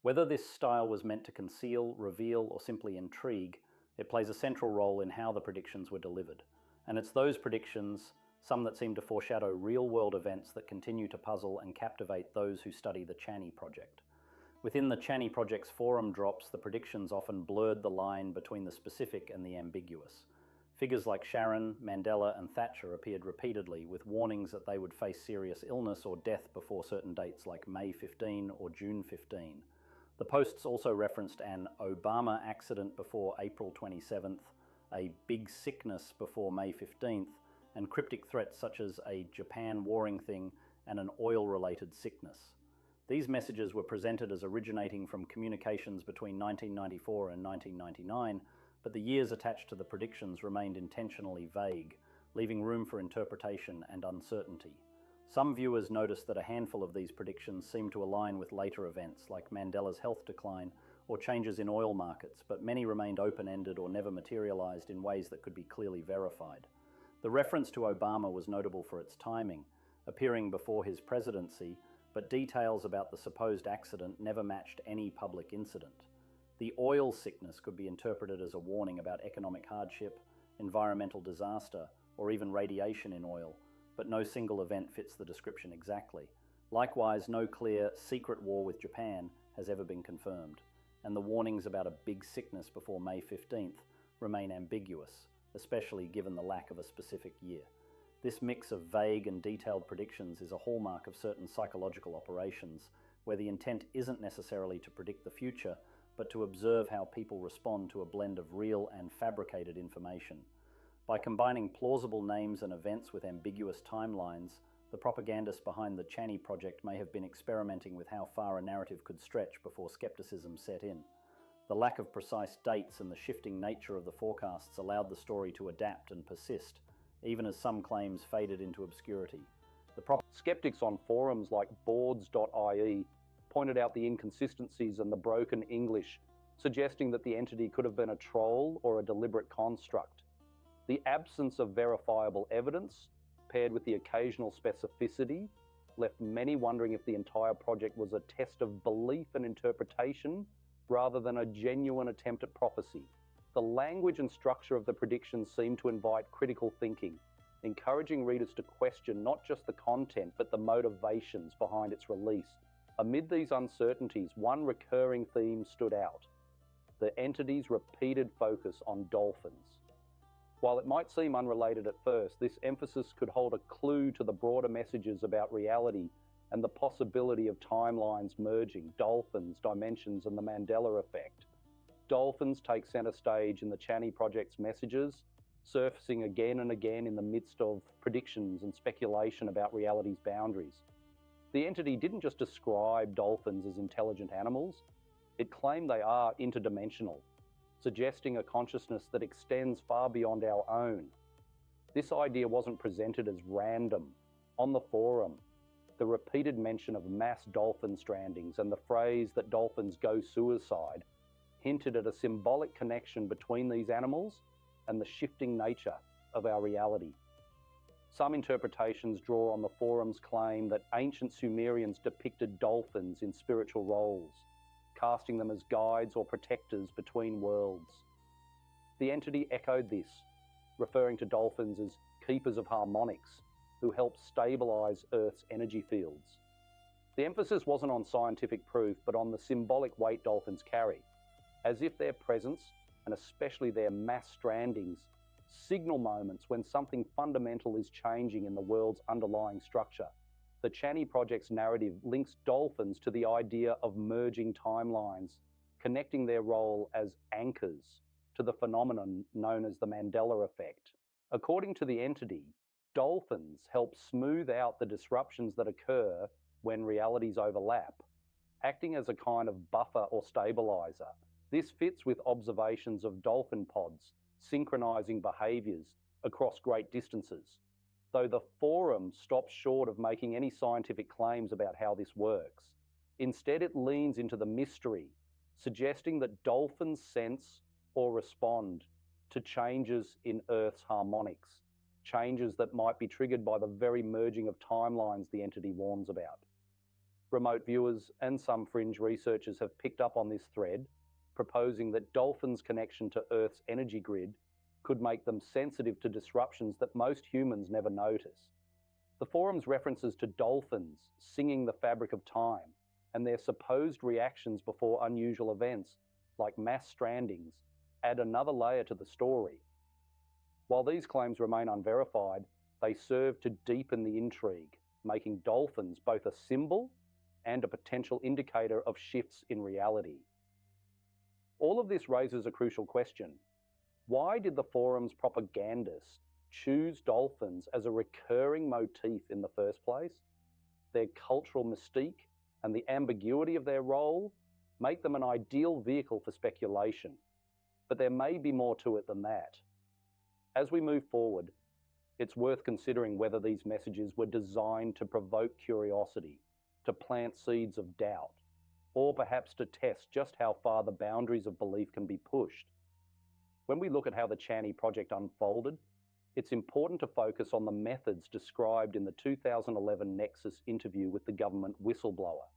Whether this style was meant to conceal, reveal, or simply intrigue, it plays a central role in how the predictions were delivered. And it's those predictions, some that seem to foreshadow real-world events, that continue to puzzle and captivate those who study the CHANI Project. Within the CHANI Project's forum drops, the predictions often blurred the line between the specific and the ambiguous. Figures like Sharon, Mandela, and Thatcher appeared repeatedly with warnings that they would face serious illness or death before certain dates like May 15 or June 15. The posts also referenced an Obama accident before April 27th, a big sickness before May 15th, and cryptic threats such as a Japan warring thing and an oil-related sickness. These messages were presented as originating from communications between 1994 and 1999, but the years attached to the predictions remained intentionally vague, leaving room for interpretation and uncertainty. Some viewers noticed that a handful of these predictions seemed to align with later events like Mandela's health decline or changes in oil markets, but many remained open-ended or never materialized in ways that could be clearly verified. The reference to Obama was notable for its timing, appearing before his presidency, but details about the supposed accident never matched any public incident. The oil sickness could be interpreted as a warning about economic hardship, environmental disaster, or even radiation in oil, but no single event fits the description exactly. Likewise, no clear secret war with Japan has ever been confirmed, and the warnings about a big sickness before May 15th remain ambiguous, especially given the lack of a specific year. This mix of vague and detailed predictions is a hallmark of certain psychological operations, where the intent isn't necessarily to predict the future, but to observe how people respond to a blend of real and fabricated information. By combining plausible names and events with ambiguous timelines, the propagandists behind the CHANI Project may have been experimenting with how far a narrative could stretch before skepticism set in. The lack of precise dates and the shifting nature of the forecasts allowed the story to adapt and persist, even as some claims faded into obscurity. Skeptics on forums like boards.ie pointed out the inconsistencies and the broken English, suggesting that the entity could have been a troll or a deliberate construct. The absence of verifiable evidence, paired with the occasional specificity, left many wondering if the entire project was a test of belief and interpretation rather than a genuine attempt at prophecy. The language and structure of the predictions seemed to invite critical thinking, encouraging readers to question not just the content but the motivations behind its release. Amid these uncertainties, one recurring theme stood out: the entity's repeated focus on dolphins. While it might seem unrelated at first, this emphasis could hold a clue to the broader messages about reality and the possibility of timelines merging, dolphins, dimensions, and the Mandela effect. Dolphins take center stage in the CHANI Project's messages, surfacing again and again in the midst of predictions and speculation about reality's boundaries. The entity didn't just describe dolphins as intelligent animals, it claimed they are interdimensional, suggesting a consciousness that extends far beyond our own. This idea wasn't presented as random. On the forum, the repeated mention of mass dolphin strandings and the phrase that dolphins go suicide hinted at a symbolic connection between these animals and the shifting nature of our reality. Some interpretations draw on the forum's claim that ancient Sumerians depicted dolphins in spiritual roles, casting them as guides or protectors between worlds. The entity echoed this, referring to dolphins as keepers of harmonics who help stabilize Earth's energy fields. The emphasis wasn't on scientific proof, but on the symbolic weight dolphins carry, as if their presence, and especially their mass strandings, signal moments when something fundamental is changing in the world's underlying structure. The CHANI Project's narrative links dolphins to the idea of merging timelines, connecting their role as anchors to the phenomenon known as the Mandela effect. According to the entity, dolphins help smooth out the disruptions that occur when realities overlap, acting as a kind of buffer or stabilizer. This fits with observations of dolphin pods synchronizing behaviors across great distances, though the forum stops short of making any scientific claims about how this works. Instead, it leans into the mystery, suggesting that dolphins sense or respond to changes in Earth's harmonics, changes that might be triggered by the very merging of timelines the entity warns about. Remote viewers and some fringe researchers have picked up on this thread, proposing that dolphins' connection to Earth's energy grid could make them sensitive to disruptions that most humans never notice. The forum's references to dolphins singing the fabric of time and their supposed reactions before unusual events, like mass strandings, add another layer to the story. While these claims remain unverified, they serve to deepen the intrigue, making dolphins both a symbol and a potential indicator of shifts in reality. All of this raises a crucial question. Why did the forum's propagandists choose dolphins as a recurring motif in the first place? Their cultural mystique and the ambiguity of their role make them an ideal vehicle for speculation. But there may be more to it than that. As we move forward, it's worth considering whether these messages were designed to provoke curiosity, to plant seeds of doubt, or perhaps to test just how far the boundaries of belief can be pushed. When we look at how the CHANI Project unfolded, it's important to focus on the methods described in the 2011 Nexus interview with the government whistleblower.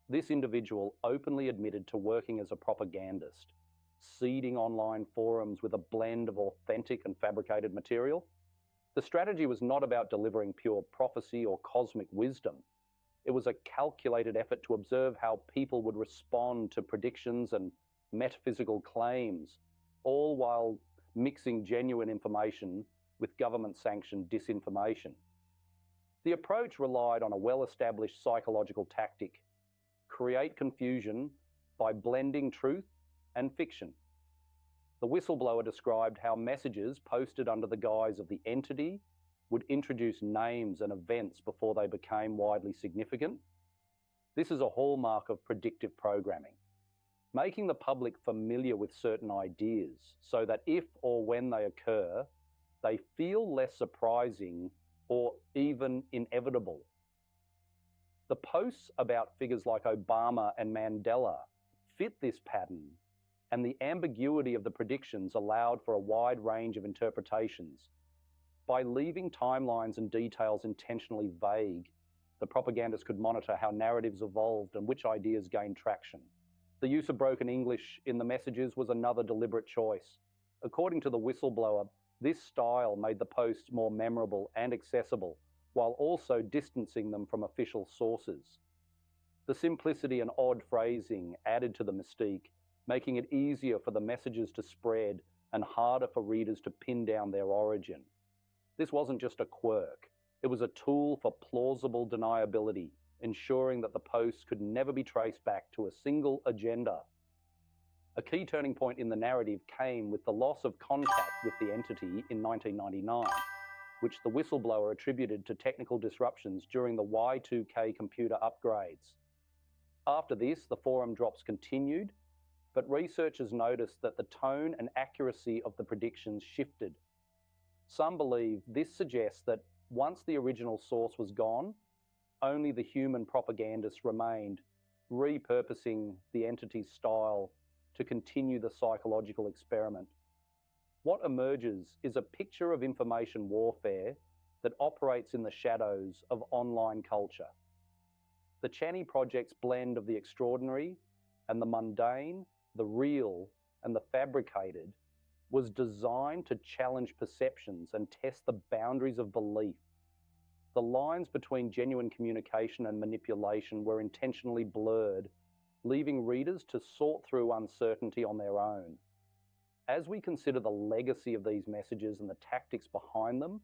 This individual openly admitted to working as a propagandist, seeding online forums with a blend of authentic and fabricated material. The strategy was not about delivering pure prophecy or cosmic wisdom. It was a calculated effort to observe how people would respond to predictions and metaphysical claims, all while mixing genuine information with government-sanctioned disinformation. The approach relied on a well-established psychological tactic: create confusion by blending truth and fiction. The whistleblower described how messages posted under the guise of the entity would introduce names and events before they became widely significant. This is a hallmark of predictive programming, making the public familiar with certain ideas so that if or when they occur, they feel less surprising or even inevitable. The posts about figures like Obama and Mandela fit this pattern, and the ambiguity of the predictions allowed for a wide range of interpretations. By leaving timelines and details intentionally vague, the propagandists could monitor how narratives evolved and which ideas gained traction. The use of broken English in the messages was another deliberate choice. According to the whistleblower, this style made the posts more memorable and accessible, while also distancing them from official sources. The simplicity and odd phrasing added to the mystique, making it easier for the messages to spread and harder for readers to pin down their origin. This wasn't just a quirk, it was a tool for plausible deniability, ensuring that the posts could never be traced back to a single agenda. A key turning point in the narrative came with the loss of contact with the entity in 1999, which the whistleblower attributed to technical disruptions during the Y2K computer upgrades. After this, the forum drops continued, but researchers noticed that the tone and accuracy of the predictions shifted. Some believe this suggests that once the original source was gone, only the human propagandists remained, repurposing the entity's style to continue the psychological experiment. What emerges is a picture of information warfare that operates in the shadows of online culture. The CHANI Project's blend of the extraordinary and the mundane, the real and the fabricated, was designed to challenge perceptions and test the boundaries of belief. The lines between genuine communication and manipulation were intentionally blurred, leaving readers to sort through uncertainty on their own. As we consider the legacy of these messages and the tactics behind them,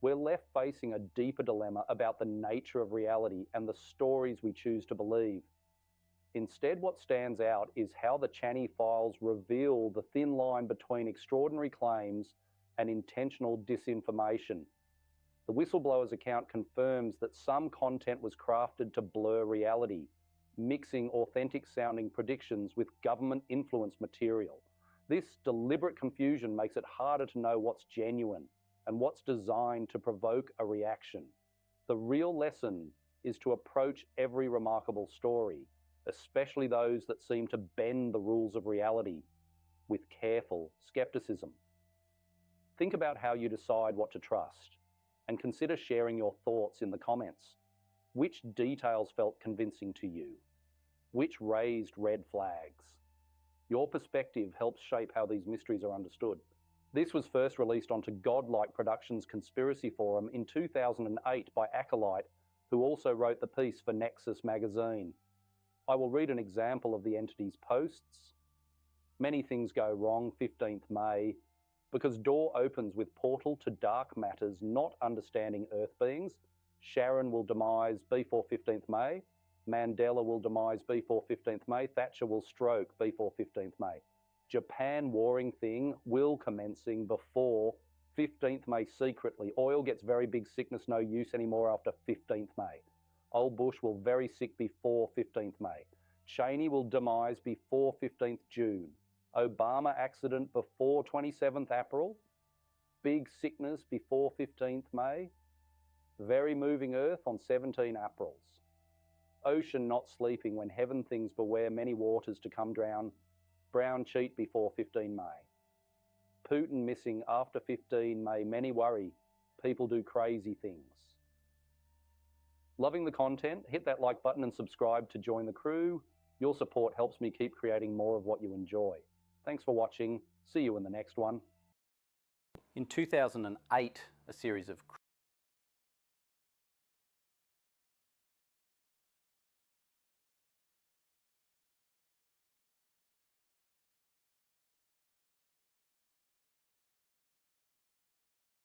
we're left facing a deeper dilemma about the nature of reality and the stories we choose to believe. Instead, what stands out is how the CHANI files reveal the thin line between extraordinary claims and intentional disinformation. The whistleblower's account confirms that some content was crafted to blur reality, mixing authentic-sounding predictions with government-influenced material. This deliberate confusion makes it harder to know what's genuine and what's designed to provoke a reaction. The real lesson is to approach every remarkable story, especially those that seem to bend the rules of reality, with careful skepticism. Think about how you decide what to trust, and consider sharing your thoughts in the comments. Which details felt convincing to you? Which raised red flags? Your perspective helps shape how these mysteries are understood. This was first released onto Godlike Productions' Conspiracy Forum in 2008 by Acolyte, who also wrote the piece for Nexus magazine. I will read an example of the entity's posts. Many things go wrong, 15th May, Because door opens with portal to dark matters not understanding Earth beings, Sharon will demise before 15th May, Mandela will demise before 15th May, Thatcher will stroke before 15th May. Japan warring thing will commencing before 15th May secretly. Oil gets very big sickness, no use anymore after 15th May. Old Bush will very sick before 15th May. Cheney will demise before 15th June. Obama accident before 27th April. Big sickness before 15th May. Very moving Earth on 17 Aprils. Ocean not sleeping when heaven things beware many waters to come drown. Brown cheat before 15 May. Putin missing after 15 May, many worry, people do crazy things. Loving the content? Hit that like button and subscribe to join the crew. Your support helps me keep creating more of what you enjoy. Thanks for watching. See you in the next one. In 2008, a series of